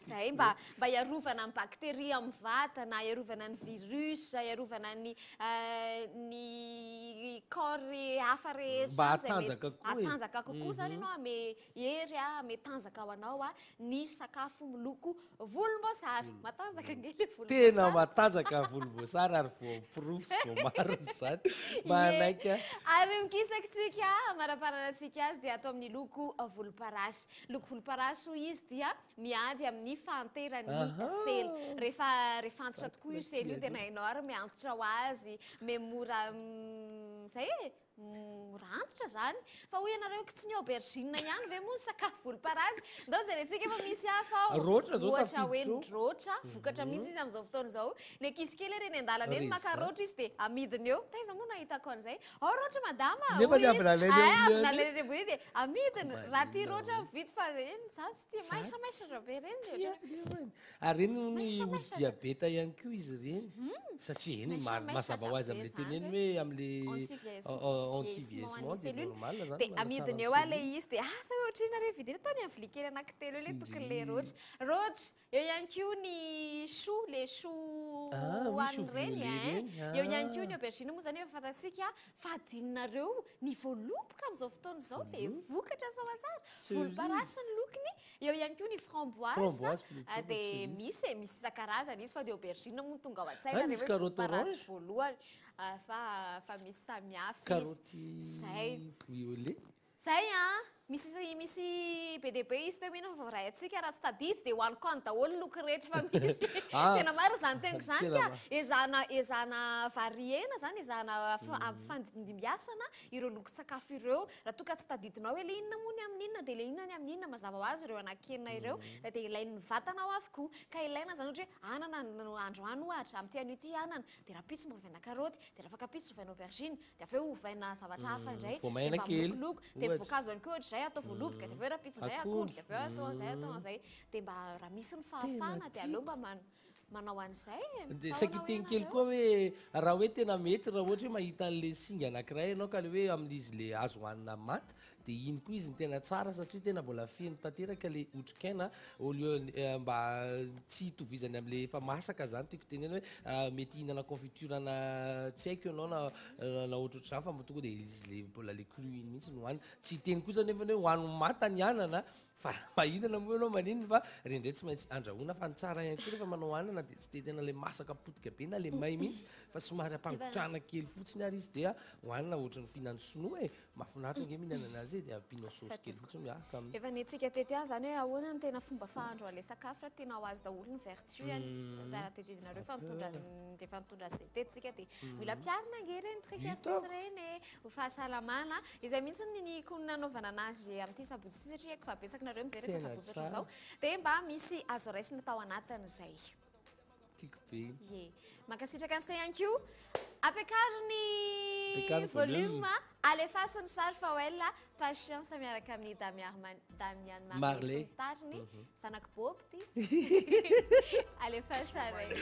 E: zay mba iarovana ny bactérie amin'ny vatana iarovana ny virus iarovana ny corps hafa rehetra atanjaka kokoa zany ianao ame hery ame tanjaka ao anao ny sakafo miloko volomboasary matanjaka angely
D: tena matanjaka volomboasary ary voapirofo voamariny zany manaiky
E: ary mikisaksika maraparanantsika azy dia atao amin'ny loko volomparasy loko volomparasy hoy izy dia miady amin'ny fanterany sely rehefa antitra tokoa io sely io tena hainao ary miantitra ho azy memora zay mora antitra zany fa hoy ianareo tsy ny aubergine ihany ve moa ny sakafo volomparasy ndao jerentsika efa misy hafa ao ohatra hoe ny roatra vokatra mihitsy izy amin'izao fotoana izao le kisy kely reny an-dalana eny maka roatra izy dia amidiny eo taiza moa nahitako an'izay ao roatra madama
D: nefa ny avy nalainy
E: avy
D: amin'ny-
E: nalainy eboe dia amidiny raha tia roatra vidy fa eny za sy tia maisamaisatra be reny dia
D: ary reny ny olo diabeta ihany koa izy reny satria eny mazava ho azy am'le teny eny hoe am'le antivieillissement dia normal zany
E: dia amidiny eo a le izy dia asa hoe ohatrina re vidiny ataony amin'ny vilia kely anankitelo le tokony le roatra eo ihany koa ny chou le chou hoaniny reny eo ihany koa ny aubergine moa zany efa fantatsika fahadinonareo ny voaloboka amin'izao fotoana izao dia vokatra saoatsara volomparasy ny lokony eo ihany koa ny framboise dia misy isan-karazany izy fa dia aubergine moa tonga ao an-tsaina rehefa volomparasy voalohany fa misy samihafa izy zay misy be dia be izy teo mihina fa raha antsika raha tsy tadidy dia hoaniko any daholo loko rehetra fa misy tena maro zany teniko zany ka ezahana variena zany ezahana fandimbiasana ireo loko sakafo ireo raha toka tsy tadidinao hoe le inona moa ny amin'inona dia le inona ny amin'inona mazava ho azy ireo anakenina ireo dia ilain'ny vatanao avokoa ka ilaina zany ohatra hoe anana androany ohatra amin'ity anio ity anana dia raha pitso movaina karoty dia raha afaka pitso ovaina aubergine dia aveo ovaina zavatra hafa indray mbamokoloko dia voankazo ihany koa ohatra zay atao voaloboka dia aveo raha pitso indray akondro dia aveo atao an'izay dia mba raha misy ny fahafana dia aleo mba manao an'izay
D: dia sakiteny kely koa hoe raha hoe tena mety raha ohatra hoe mahita an'le singa anankiray ianao ka le hoe amin'izy le azo hohanina maty dia iny koa izy ny tena tsara satria tena mbola feno tanteraka le otrikaina au lieu mba tsy hitovizany amin'le efa masaka zany tiako tenena hoe mety hihinana confiture ana tsy haiko ianao na ohatrohatr'izany fa tonga dia izy le mbola le cru iny mihitsy no hohanina tsy hiteny kosa nefa hoe hohano mata ny anana fa mahinana moa ianao maninona fa rendray tsy maintsy andrahoina fa ny tsara ihany koa rehefa manao hanana dia tsy tetena le masaka potika be na le may mihitsy fa somary ampangotrana kely fotsiny ary izy dia hohanina ohatrany fihinany sinoa e mahafinaritra nge mihinana azy dia ampianao saosy kely fotsiny miaraka aminy
E: efa nitsika tety any zany hoe ahoana ny tena fomba fahandro an'le sakafo raha tena ho azy daholo ny vertu any raha tetedinareo fa efa nitondra zay tetitsika dia mila piarina nge reny trikastisy reny ho fahasalamana izay mihitsy ny nanaovana anazy amin'ity sabotsy ty satria haiko fa betsaka nareo mijery efa sabotsy ohatr'izao dia mba misy azo raisina tao anatin'izay
D: tiako be
E: ye mankasitraka an'izay ihany koa ampiakariny volume alefasiny sary fa oela patience miaraka amin'ny Damian Marley tariny zanaka bob ty alefasa regny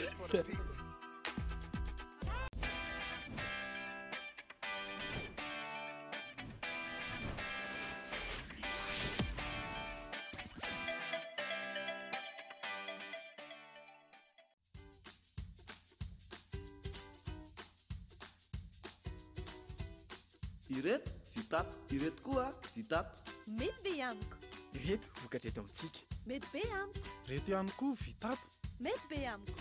M: ireto vitato ireto koa vitato
C: mety be amiko
N: ireto vokatra eto amintsika
C: mety be amiko
N: reto ihany koa vitato
C: mety be amiko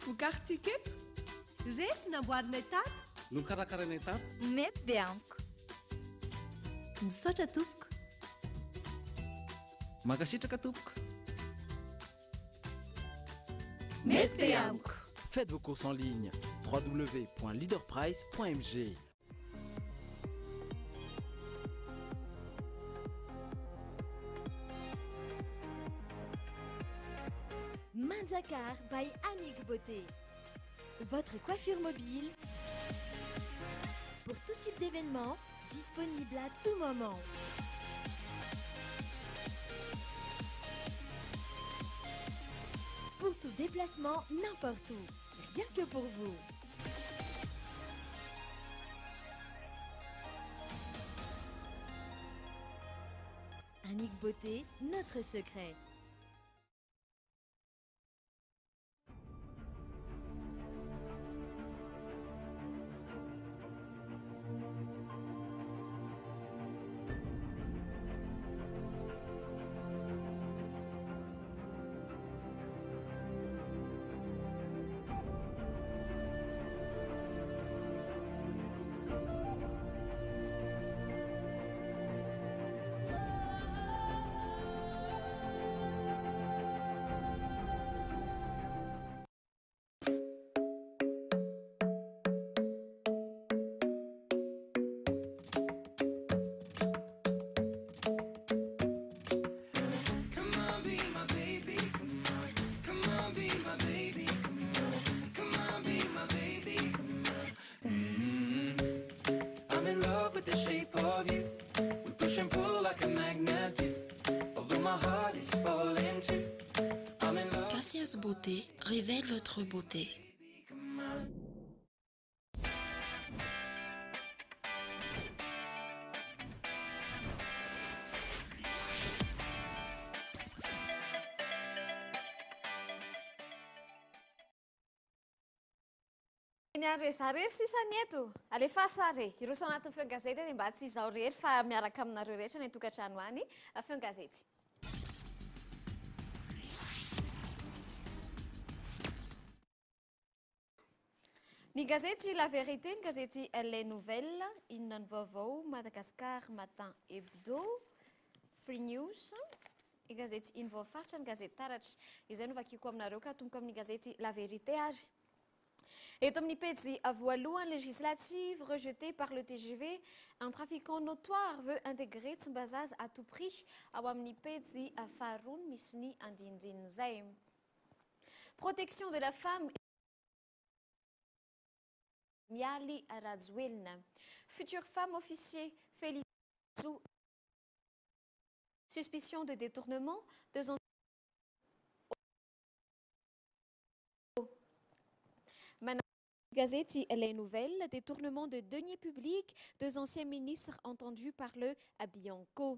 J: vokaritsika eto
C: reto namboarinay tato
M: no karakaranay tato
J: mety be amiko
C: misaotra tompoko
M: mankasitraka tompoko
C: mety be amiko.
B: Faites vos courses en ligne www.leaderprice.mg.
Q: Manzakar by Annick Beauté. Votre coiffure mobile pour tout type d'événement, disponible à tout moment. Pour tout déplacement, n'importe où, rien que pour vous. Annick Beauté, notre secret.
R: beauté révèle votre beauté.
E: Niandre za rery sisany eto alefaso are irosao anatin'ny feon gazety dia mba tsy izao rery fa miaraka aminareo rehetra ny tokantrano any feon gazety. Ny gazety La Vérité, ny gazety Les Nouvelles, Inona no vaovao, Madagascar Matin Hebdo, Free News, ny gazety Iny Voafaritra, ny gazety Taratra. Izay no vakiko aminareo ka tomboka amin'ny gazety La Vérité ary. Eto amin'ny pejy voalohany législative rejetée par le TGV, un trafiquant notoire veut intégrer Tsimbazaz à tout prix. Ao amin'ny pejy faharoa misy ny andinindininy zay. Protection de la femme. Mialy Rajoelina. Future femme officier Félix sous suspicion de détournement. Deux anciens Gazette Les Nouvelles, détournement de deniers publics, deux anciens ministres entendus par le Bianco.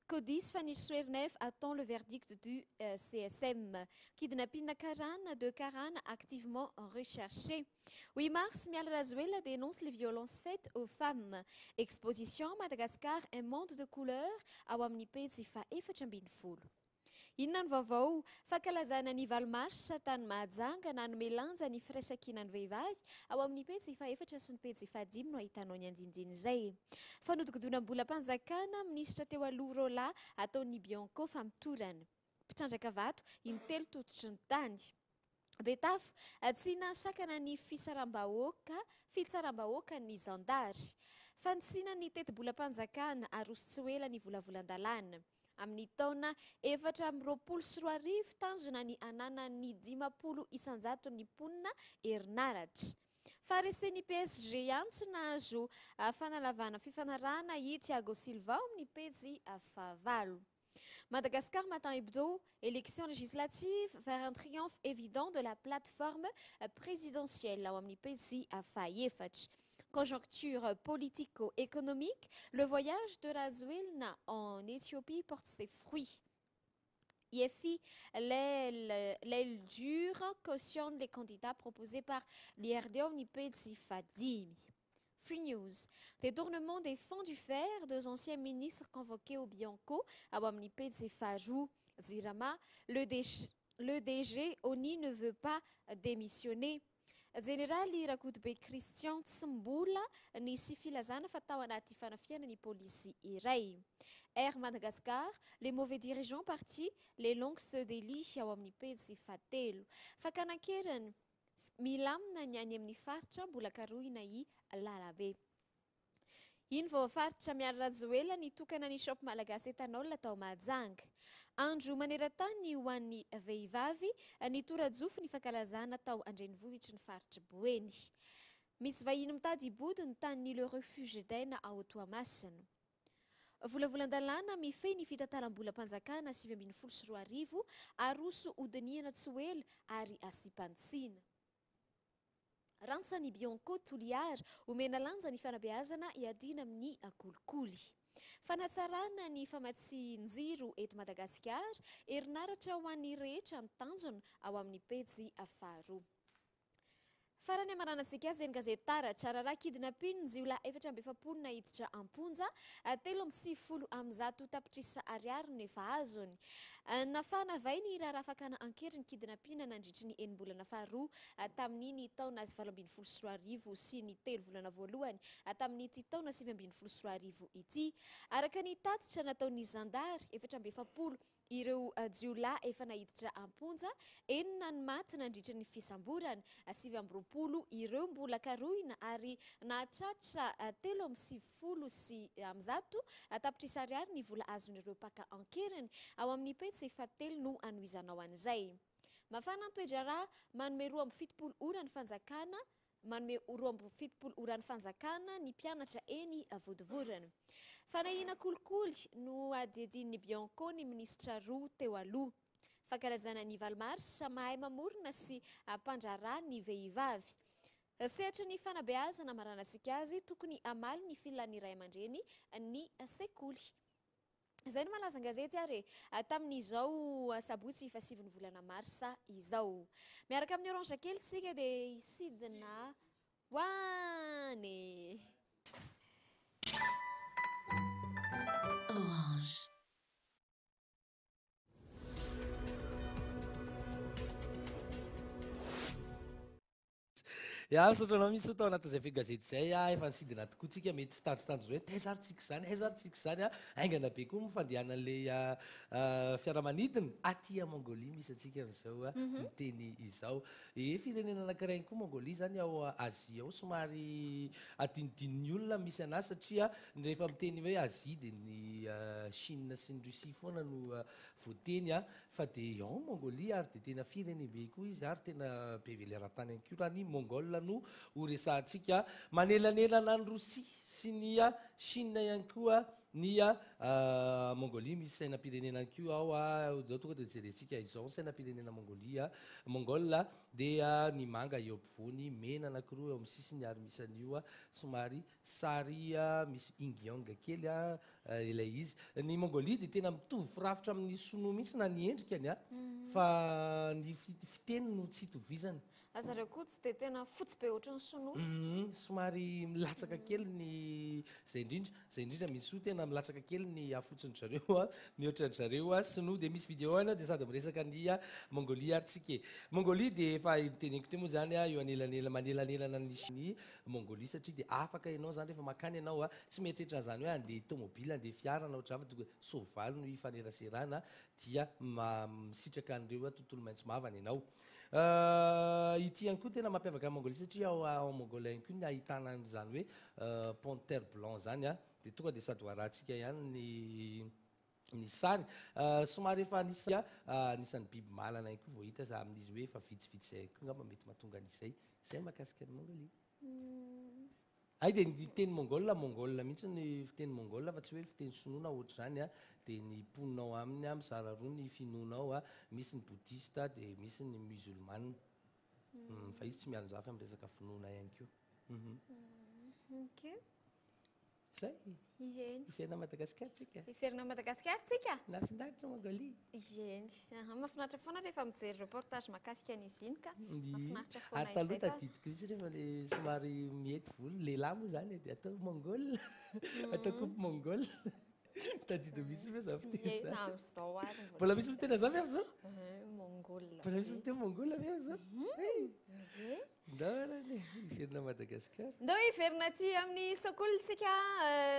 E: Codis Fanny Swernev attend le verdict du CSM. Kidnapping de Karan activement recherché. 8 mars, Mialy Rajoelina dénonce les violences faites aux femmes. Exposition Madagascar, un monde de couleurs, ao amin'ny pejy faha-efatra ambin'ny folo. Inona no vaovao, fankalazana ny valomarsy tany Mahajanga nanome lanja ny firaisan-kinan'ny vehivavy ao amin'ny pejy faha-efatra sy ny pejy faha-5 no ahitanao ny andinindiny izay. Fanodiko-donam-bolam-panjakana minisitra teo aloha Rola ataon'ny Bianco famitorana. Mpitrandraka vato intelo tototry ny tany. Betafo tsy nasakana ny fitsaram-bahoaka ny zandary. Fantsina ny teti-bolam-panjakana aroso tsy ho ela ny volavolan-dalàna. Amin'ny taona 420 tanjona ny ananan'ny 50 isanjato ny mponina herinaratra. Faresen'ny PSG ihany tsy nahazo fanalavana fifanarahana i Thiago Silva amin'ny pejy fahavalo. Madagascar Matin Hebdo, élection législative vers un triomphe évident de la plateforme présidentielle ao amin'ny pejy faha-efatra. Conjoncture politico-économique, le voyage de Rajoelina en Éthiopie porte ses fruits. IFI, l'aile dure, cautionne les candidats proposés par l'IRD Omnipédi Fadimi. Free News, détournement des fonds du fer, deux anciens ministres convoqués au Bianco, à Omnipédi Fajou Zirama, le DG ONI ne veut pas démissionner. Généraly Rakotobe Christian Tsimboula nisy filazana fa tao anaty fanafiana ny polisy iray. Air Madagascar, les mauvais dirigeants partis, les longues se délient ao amin'ny pejy fahatelo. Fakanakerany milamina ny any amin'ny faritra mbola karohina i lalabe. Iny voafaritra Mialy Rajoelina nitokana ny shop malagasy etanol tao Mahajanga. Andro maneran-tany ho an'ny vehivavy nitorajofo ny fankalazana tao Andrenivohitra ny faritra Boeny. Misy vahiny mitady ibody ny tany Le Refuge d'Aina ao Toamasina. Volavolan-dalàna mifehy ny fitantaram-bolam-panjakana 724 aroso hodinihana tsy ho ela ary asipantsina. Rantsany Bianco Toliara omena lanja ny fanabeazana hiadina amin'ny kolikoly. Fanatsarana ny famatsian-jiro eto Madagasikara, herinaratra ho an'ny rehetra ny tanjona ao amin'ny pejy faharoa. Farany amaranantsika azy dia ny gazety Taratra, raharaha kidnapping jiolahy 470 nahiditra amponja, 340 tapitrisa ariary no efa azony. Nafana vai ny raharaha fakana ankeriny kidnapping nandritry ny enim-bolana faharoa tamin'ny taona 2024 sy ny 3 volana voalohany tamin'ity taona 2024 ity. Araka ny tatitra nataon'ny zandary 470 ireo jiolahy efa nahiditra amponja, 9 ny maty nandritra ny fisamborana, 720 ireo mbola karohina ary nahatratra 370 sy 100 tapitrisa ariary ny vola azon'ireo mpaka ankeriny ao amin'ny pejy fahatelo no anohizanao an'izay. Mafana Toedrara manome 27 ora ny fanjakana, manome 27 ora ny fanjakana ny mpianatra eny Vodivorana. Fanahina kolikoly no adiadin'ny Bianco ny ministra roa teo aloha. fankalazana ny valomars mahay mamorona sy ampandrarà ny vehivavy. Sehatra ny fanabeazana maranasika azy tokony amaly ny filan'ny iray aman-dreny ny sekoly. Izay no malaza gazety ary tamin'izao sabotsy fa 7 volana marsa izao. Miaraka amin'ny orange kely tsika dia isidina hoany.
R: Orange.
D: Sotranao misy tao anatin'izay fe gazety zay efa nisidina tokoa tsika mety tsy tandrotandro hoe taizarytsika zany aingana be koa mifandehana an'ilay fiaramanidina aty a Mongolie misy atsika amin'izao miteny izao. Firenena anankiray koa Mongolie zany ao Azia ao somary adinodinon'ny olona misy anazy satria rehefa miteny hoe Azia dia ny Chine sy ny Russie foana no voateny fa dia ao Mongolie ary dia tena firenebe koa izy ary tena be velera-tany ihany koa raha ny Mongol no ho resahantsika manelanelana ny Rosia sy ny Chine ihany koa ny Mongolie misy sainam-pirenena koa ao zao tonga dia jerentsika izao sainam-pirenena Mongol dia ny manga eo ampovoany mena anankiroa eo amin'ny sisiny ary misy an'io somary sary misy ingyong kely ilay izy. Ny Mongolie dia tena mitovy firafitra amin'ny Sinoa mihitsy na ny endrikany fa ny fiteny no tsy hitovizany.
E: Zareo koa tsy dia tena fotsy be ohatran'ny Sinoa.
D: Somary milatsaka kely ny zay indrindra misy ho tena milatsaka kely ny afotsiny zareo mihoatra zareo Sinoa dia misy vidéo ana dia sady miresaka ny Mongolie ary tsika. Mongolie dia efa teneniko teo moa zany eo manelanelana ny Mongolie satria dia afaka ianao zany rehefa makany ianao tsy mieritreritra an'izany hoe andeha tomobile andeha fiara na ohatrava tonga soavaly no ifaneraserana dia misitraka an'ireo tontolo maitso mavana ianao. Ity ihany koa tena mampiavaka ny Mongolie satria ao Mongolie ihany koa ny ahitana an'izany hoe panthère blanc zany dia tonga dia sady hoarantsika ihany ny sary somary efa anisan'ny biby malana ihany koa vao hita za amin'izy hoe efa vitsivitsy zay koa ngamba mety mahatonga an'izay zay mahakasika ny Mongolie. Dia ny teny Mongola mihitsy ny fiteny Mongola fa tsy hoe fiteny Sinoa ohatra zany dia ny mponinao aminy mizara roa ny finoanao misy ny bouddhiste dia misy ny musulmane fa izy tsy mialonjafy amin'ny resaka finoana ihany koa. Zay iferina Madagasikara tsika.
E: Iferina Madagasikara tsika?
D: Nafinaritra Mongolie.
E: Eny. Mahafinaritra foana rehefa mijery reportage mahakasika an'izy iny ka. Mahafinaritra foana
D: izay. Ary taloha tadidiko izy rehefa le somary mihety volo lehilahy moa zany dia atao Mongol. Atao coupe Mongol. Tadido misy fa zaho fiteny zany.
E: Amin'izao ary.
D: Mbola misy fiteny zao avy zao?
E: Mongol.
D: Mbola misy fiteny Mongol avy zao? Ndarany iverina Madagasikara.
E: Ndao iverina aty amin'ny sekolisika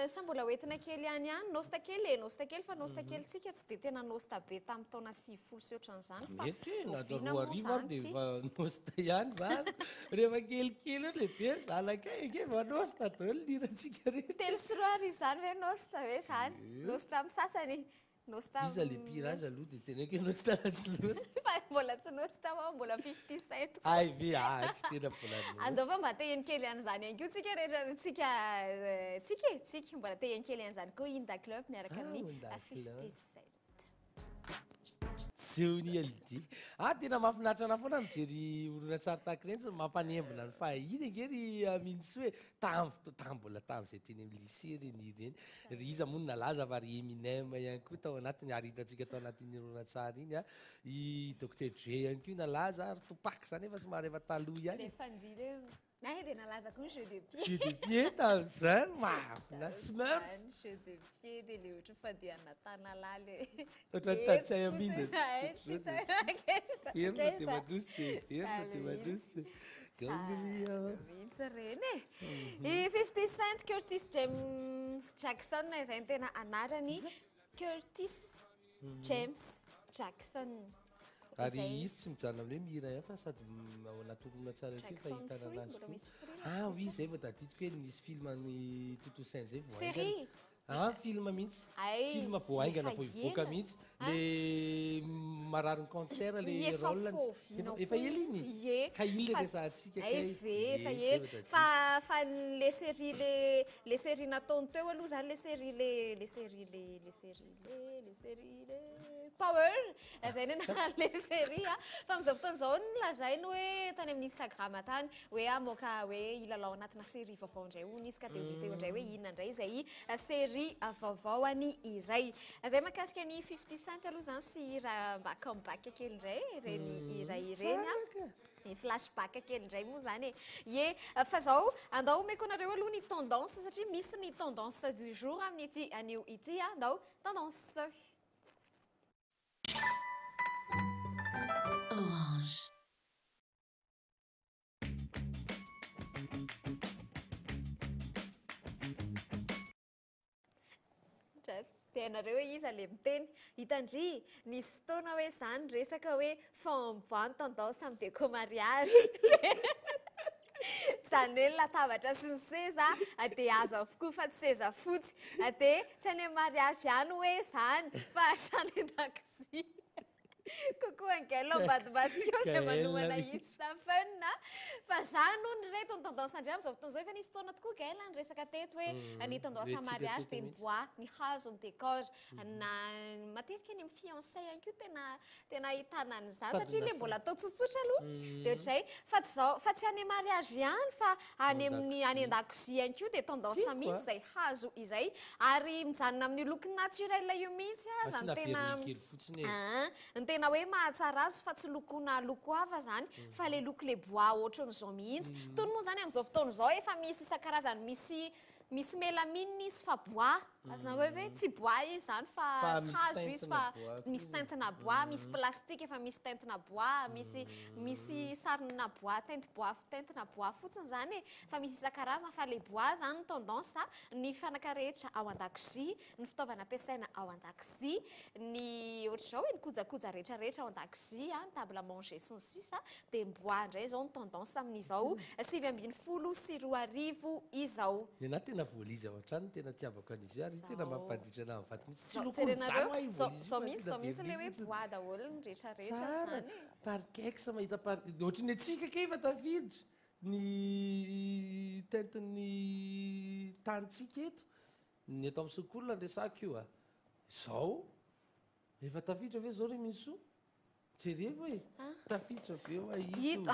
E: sa mbola hoentina kely ihany nosta kely fa nosta kely tsika tsy dia tena nosta be tamin'ny taona 9 sy ohatran'izany fa
D: mety na roa arivo ary dia efa nosta ihany zany rehefa kelikely eo lehibe zanaka eke efa nosta daholo lirantsika rehetra.
E: 3 sy 4 arivo zany hoe nosta hoe zany nosta amin'ny sasany.
D: Iza le pire azy aloha dia tena hoe nosta tsy nosta.
E: Fa mbola tsy nosta ao mbola 50 cent.
D: Ay ve tsy tena mbola nosta.
E: Andao fa mba te kely an'izany ihany koa tsika rehetra tsika mbola te kely an'izany koa Inda Club miaraka amin'ny 50 cent.
D: Zony alidi. Tena mahafinaritra ana foana mijery horonan-tsary tahaka ireny mampanembona ny fahiny angery mintsy hoe mbola tamin'izay teny amin'ny lycée ireny. Iza moa nalaza fa ry Eminem ihany koa tao anatiny ary hitantsika tao anatin'ny horonan-tsary iny i Dr Dre ihany koa nalaza ary Tupac zany efa somary efa taloha ihany.
E: Rehefa anjily dia nalaza koa jeu de pied.
D: Jeu de pied tamin'izany mahafinaritra maro.
E: Jeu de pied dia le ohatra fandehana tanalaly.
D: Ohatran'ny tatsay aminda. Verina dia madosto verina dia madosto.
E: Mihitsy ireny i 50 Cent Curtis James Jackson izay tena anarany Curtis James Jackson.
D: Ary izy tsy mijanona amin'ilay mihira fa sady ao anaty horonan-tsary koa fahitana anazy koa. Oui zay vao tadidiko hoe nisy film ny Toto Saint zay
E: série.
D: Film mihitsy. Film vao aingana vao hivoaka mihitsy. Le marary ny cancer le rôle. Efa ela iny. Ka iny le resahantsika kay.
E: Efa ela. Fa les séries nataony teo aloha zany les séries power zay ny anarany le série fa amin'izao fotoana izao nolazainy hoe tany amin'ny Instagram tany hoe amoaka hoe ilalao anatina série vaovao indray ho nisy ka teo indray hoe inona indray izay série vaovaoany izay zay mahakasika ny 50 Cent aloha zany sy raha mba comeback kely indray ireny iray ireny ny flashback kely indray moa zany e fa zao andao omeko anareo aloha ny tendance satria misy ny tendance du jour amin'ny ity anio ity andao tendance
R: Orange.
E: tenareo hoe izy ale miteny hitandry nisy fotoana hoe zany resaka hoe famboany tendance amin'ny déco mariage zany hoe latabatra sy ny seza dia azo avokoa fa tsy seza fotsy dia tsy any mariage ihany hoe zany fa trano an-dakozia kokoa angelo ambadibadika eo zay manomana izy safana fa zany no ny reto ny tendance andray amin'izao fotoana izao efa nisy fotoana tokoa gela ny resaka teto hoe ny tendance à mariage dia ny bois ny hazo ny décor na matetika any amin'ny fiancé ihany koa tena ahitana an'izany satria le mbola atao tsotsotra aloha dia ohatr'izay fa tsy any mariage ihany fa any amin'ny any an-dakozia ihany koa dia tendance mihitsy izay hazo izay ary mijanona amin'ny loko naturel io mihitsy zany tena hoe mahatsara azy fa tsy lokona loko hafa zany fa le loko le bois ohatran'izao mihitsy tony moa zany amin'izao fotoana izao efa misy isan-karazany misy melamine izy fa bois azona hoe tsy bois izy zany fa tsy hazo izy fa misy teintina bois misy plastique efa misy teintina bois misy sarina bois teintina bois fotsiny zany fa misy isan-karazany fa le bois zany ny tendance ny fanaka rehetra ao an-dakozia ny fitaovana ampiasaina ao an-dakozia ny ohatr'izao hoe ny kojakoja rehetrarehetra ao an-dakozia ny table à manger sy ny sisa dia ny bois indray zao ny tendance amin'izao 840 izao
D: voalizy ao an-trano tena tiavako an'izy ary tena mampifanditra ana amin'ny vaty mihitsy
E: zao mihitsy le hoe bois daholo ny rehetrarehetra zany
D: parkex mahita ohatrany atsika ke efa tafiditra ny tentin'ny tanitsika eto ny atao amin'ny sekoly andresaka io zao efa tafiditra ve zao re miso jereva hoe tafiditra aveo ito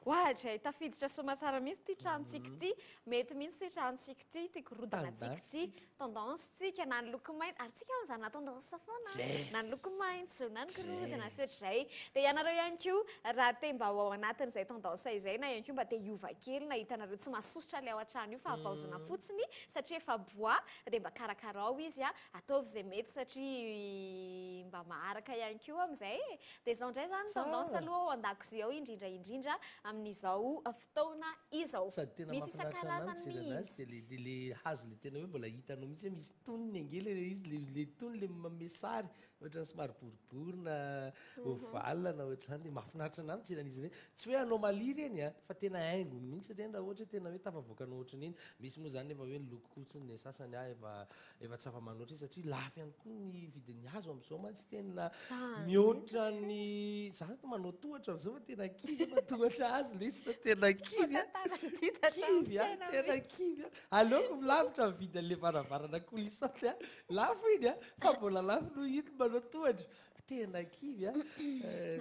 E: ohatra tafiditra somatsara mihitsy ty tranontsika ty mety mihitsy ty tranontsika ty tiako rodanatsika ty tendance tsika na ny loko maintso ary tsika ao zana tendance foana na ny loko maintso na ny korodana sy ohatr'izay dia ianareo ihany koa raha te mba ao anatin'izay tendance izay na ihany koa mba te hiova kely na hitanareo tsy masosotra le ao an-trano io fa avaozana fotsiny satria efa bois dia mba karakarao izy ataovy izay mety satria mba maharaka ihany koa amin'izay dia izao indray zany tendance aloha ao an-dakozia ao indrindraindrindra amin'izao fotoana izao misy isan-karazany mihitsy
D: dia le hazo le tena hoe mbola hitanao mihitsy misy tonony angely izy le tony le mamesary ohatrany somary boriborina ovalina ohatr'izany dia mahafinaritra ana mitsinan'izy ireny tsy hoe anao maliry eny fa tena haingony mihitsy ireny raha ohatra tena hoe tafavoakana ohatrany iny misy moa zany efa hoe ny loko kotsiny ny sasany efa tsy afa-manoatra satria lafy ihany koa ny vidin'ny hazo amin'izao mantsy tena mihoatra ny zaho to manao tohatra amin'izao fa tena kivy fa tohatra azo le izy fa tena kivy tena kivy aleoko milavitra mividy an'le varavarana kolisante lafo iny fa mbola lafo no iny manao tohatra tena kivy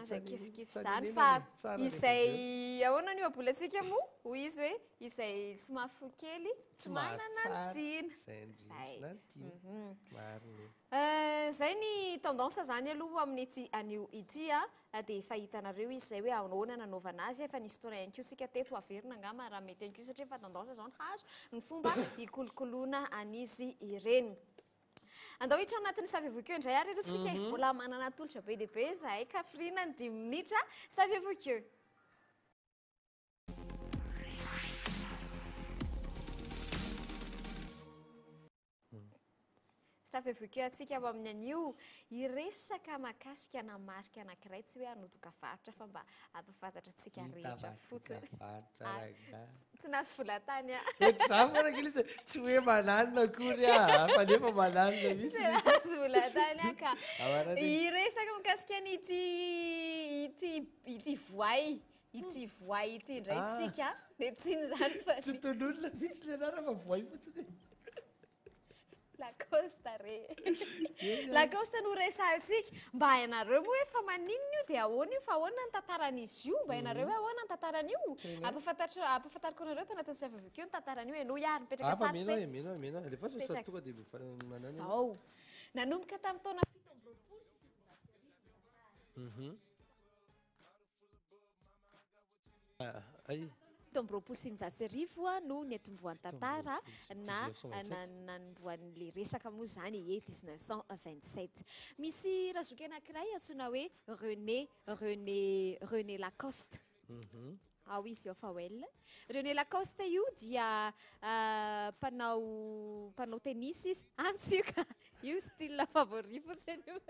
E: aza kifikify zany fa izay ahoana ny abolatsika moa hoy izy hoe izay tsy mahafo kely tsy manana tsina zay ny tendance zany aloha amin'ity anio ity dia efa hitanareo izy zay hoe ahoana nanaovana azy efa nisy fotoana ihany koa tsika teto averina angamba raha mety ihany koa satria efa tendance zao ny hazo ny fomba hikolokoloana an'izy ireny andao hitra anatin'ny savevokeo indray ary irosika mbola manana tolotra be dia be zahay ka frina ny 10 minitra savevokeo savevokeo atsika abo amin'ny anio iresaka mahakasika na marika anankiray tsy hoe anotoka faritra fa mba ampafantatra atsika rehetra fotsiny tsy nasy volatany
D: ohatr'izany tsy hoe mananina akory fa nefa mananina mihitsy
E: tsy nasy volatany ka iresaka mahakasika ny ity voay ity voay ity indray tsika dia tsiny zany fa
D: tsy tononona mihitsy le anara fa voay fotsiny
E: lacoste re lacoste no resantsika mba hainareo moa hoe fa maninona io dia ahoana io fa ahoana ny tantaran'izy io mba hainareo hoe ahoana ny tantaran'io ampafantariko anareo tanatin'ny safavakeo ny tantaran'io ianao ihary mipetraka tsara zay
D: mena rehefa sasa tonga dia manana
E: zao nanomboka tamin'ny taona 7 no netomboan'ny tantara na nanomboan'le resaka moa zany 1927 misy razoky anankiray antsoina hoe René Lacoste oui izy ao fa well René Lacoste io dia mpanao tennis izy antsika io style favori fotsiny io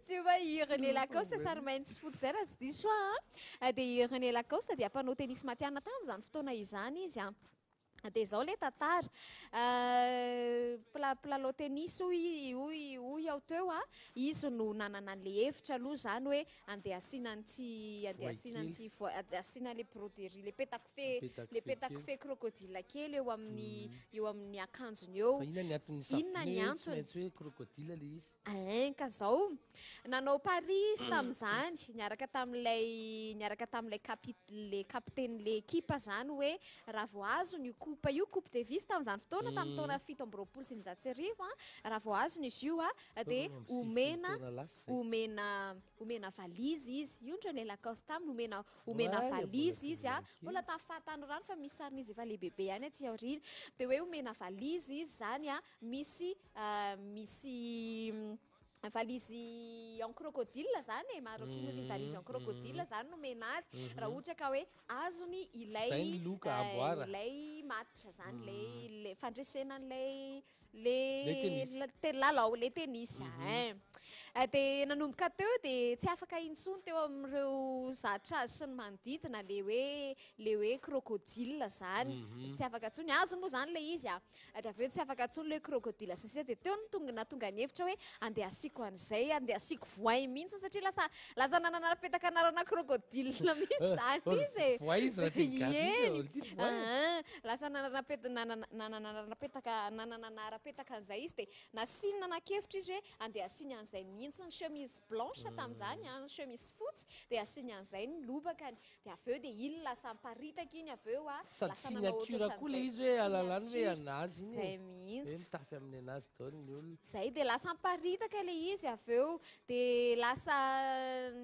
E: tsy va i René Lacoste saromaintsy fotsy zay raha tsy diso dia René Lacoste dia mpanao tennis matiana tamin'izany fotoana izany izy dia zao le tantara mpilalao tennis hoy ao teo izy no nanana an'le hevitra aloha zany hoe andeha asiana le broderie le pétakofé crocodile kely eo amin'ny akanjony eo inona ny antony ka zao nanao Paris tamin'izany niaraka tamin'ilay capitaine ekipa zany hoe raha vao azo ny io coupe Davis tamin'izany fotoana tamin'ny taona 7 raha vao azony izy io dia omena valizy izy io ndreny Lacoste taminy omena valizy izy mbola tamin'ny fahatany rano fa misy sarin'izy efa lehibehibe ihany aty aoriana dia hoe omena valizy izy zany misy valizy en crocodile zany marokinery valizy en crocodile zany no mena azy raha ohatra ka hoe azony ilay match zany le fandresenan'lay lalao le tennis dia nanomboka teo dia tsy afaka intsony teo amin'ireo zatra azy sy ny manodidina le hoe crocodile zany tsy afaka ntsony azony moa zany le izy dia aveo tsy afaka ntsony le crocodile sasy dia teo natonga ny hevitra hoe andeha asiko an'izay andeha asiko voay mihitsy satria lasa nananarapetaka anarana crocodile mihitsy zany izy lasa nananarapetaka an'izay izy dia nasiny nanakevitra izy hoe andeha asiny an'izay mihitsy ny chemise blanche tamin'izany ny chemise fotsy dia asiny an'izay ny lobakany dia aveo dia iny lasa miparitaka iny aveo
D: sady signature koa le izy hoe alalany hoe anazy iny hoe mitafy amin'ny anazy taony ny olona
E: zay dia lasa miparitaka le izy aveo dia lasa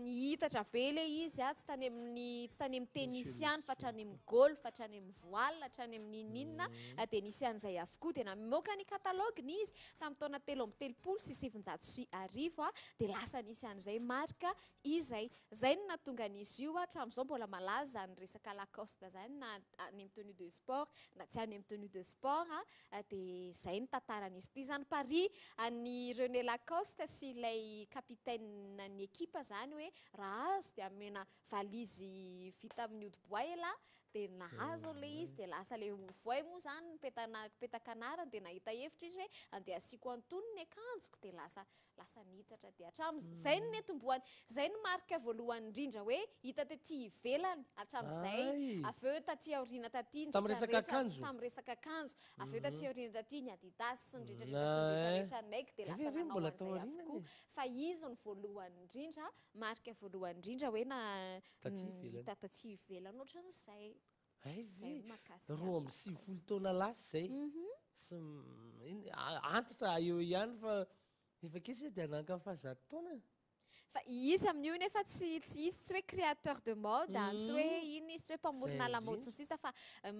E: nihitatra be le izy tsy tany amin'ny tennis ihany fa hatrany amin'ny golf hatrany amin'ny voile hatrany amin'ny ininina dia nisy an'izay avokoa dia namoaka ny katalogny izy tamin'ny taona 750 dia lasa nisy an'izay marika izay no natonga an'izy io hatramin'izao mbola malaza ny resaka Lacoste zany na any amin'ny tenue de sport na tsy any amin'ny tenue de sport dia zay ny tantaran'izy ity zany Paris any René Lacoste sy ilay capitaine ny ekipa zany hoe raha azo dia amena valizy vita amin'ny hodi-bois dia nahazo le izy dia lasa le voay moa zany nipetaka anarany dia nahita hevitra izy hoe andeha asiko antony ny akanjoko dia lasa nihitatra dia hatramin'izay ny netomboany zay ny marika voalohany indrindra hoe hita taty ivelany hatramin'izay aveo taty aoriana taty
D: tamin'ny resaka
E: akanjo aveo taty aoriana taty ny Adidas sy ny rehetrarehetra naiky dia lasa nanao an'izay avokoa fa izy ny voalohany indrindra marika voalohany indrindra hoe hita taty ivelany ohatran'izay
D: roa amby 70 taona lasa zay antitra eo ihany fa efa kesy dia hananka amin'ny fahazaro taona
E: fa izy amin'io nefa tsy izy tsy hoe créateur de mode tsy hoe iny izy tsy hoe mpamorona lamaody sy ny sisa fa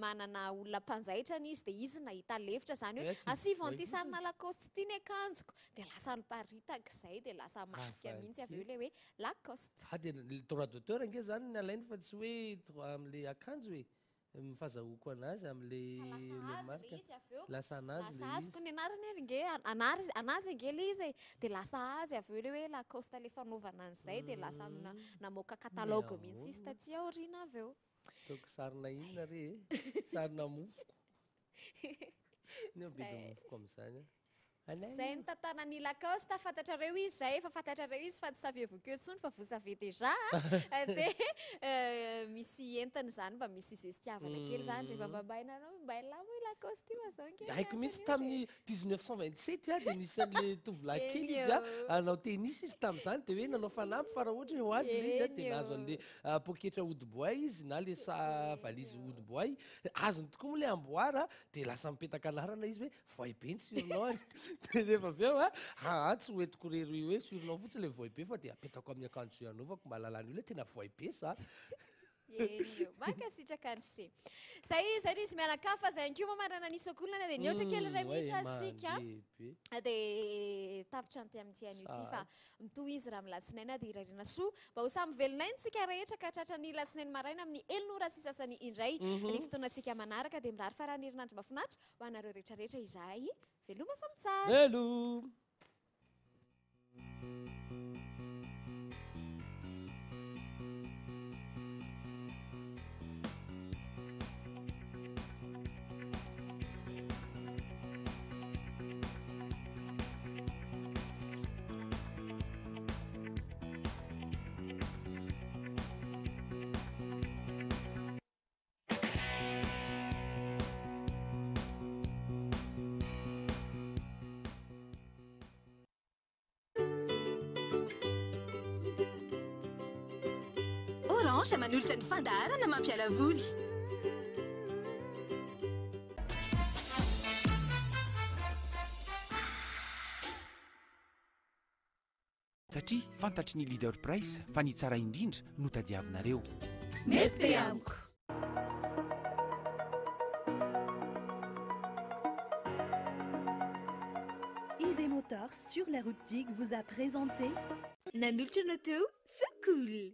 E: manana olona mpanjaitra izy dia izy nahita lefitra zany hoe asivo an'ity sarina Lacoste ity ny akanjoko dia lasa niparitaka izay dia lasa marika mihitsy aveo le hoe Lacoste
D: dia droit d'auteur ange zany ny alainy fa tsy hoe amin'le akanjo hoe mifazahoako anazy amin'le marika lasa anazy le
E: azoko ny anarany ery nge anazy ange le izy dia lasa azy aveo le hoe Lacoste le fanaovana an'izay dia lasa namoaka catalogue mihitsy izy taty aoriana aveo
D: taoko sarina inona re sarina mofoko ny abedy mofoko amin'izany
E: zay ny tantanan'ny Lacoste fantatrareo izy zay efa fantatrareo izy fa tsy savez-vous tsony fa vous savez déjà dia misy entiny zany mba misy zestiavana kely zany rehefa mbabainareo mbailamo Lacoste io azanky.
D: Haiko mihitsy tamin'ny 1927 dia nisy an'le tovolahy kely izy anao tennis izy tamin'izany dia hoe nanao fanampy fa raha ohatra ho azy le izy dia nahazo an'le poketra odi-boay izy na le valizy odi-boay azony tokoa moa le amboara dia lasa mipetaka anarana izy hoe voay be ny sironao ary dia rehefa avy eo tsy hoentiko rery hoe sironao fotsiny le voay be fa dia apetako amin'ny akanjo anaovako mba lalàna io le tena voay be za.
E: Mankasitraka any se zay izy mianakafa zay anko mamarana nisy akolana dia nioatra kely ray mihitra asika dia tapitra anty amin'ity an'io ty fa mitoy izy raha milatsinaina dia irarina soa mba ho samy velonainy tsika rehetra ka tratra ny latsinainy maraina amin'ny elonora sy sasany indray ny fotoanantsika manaraka dia mirary farany herinandro mahafinaritra ho anareo rehetrarehetra izay veloma samy tsara.
D: Velo.
S: Orange manolotra ny fandaharana mampiala voly.
B: Satria fantatry ny leader price fa ny tsara indrindra no tadiavinareo.
C: Mety be amiko.
T: ID Moteurs sur la route TIG vous a présenté
H: Nanolotra anao teo, so cool.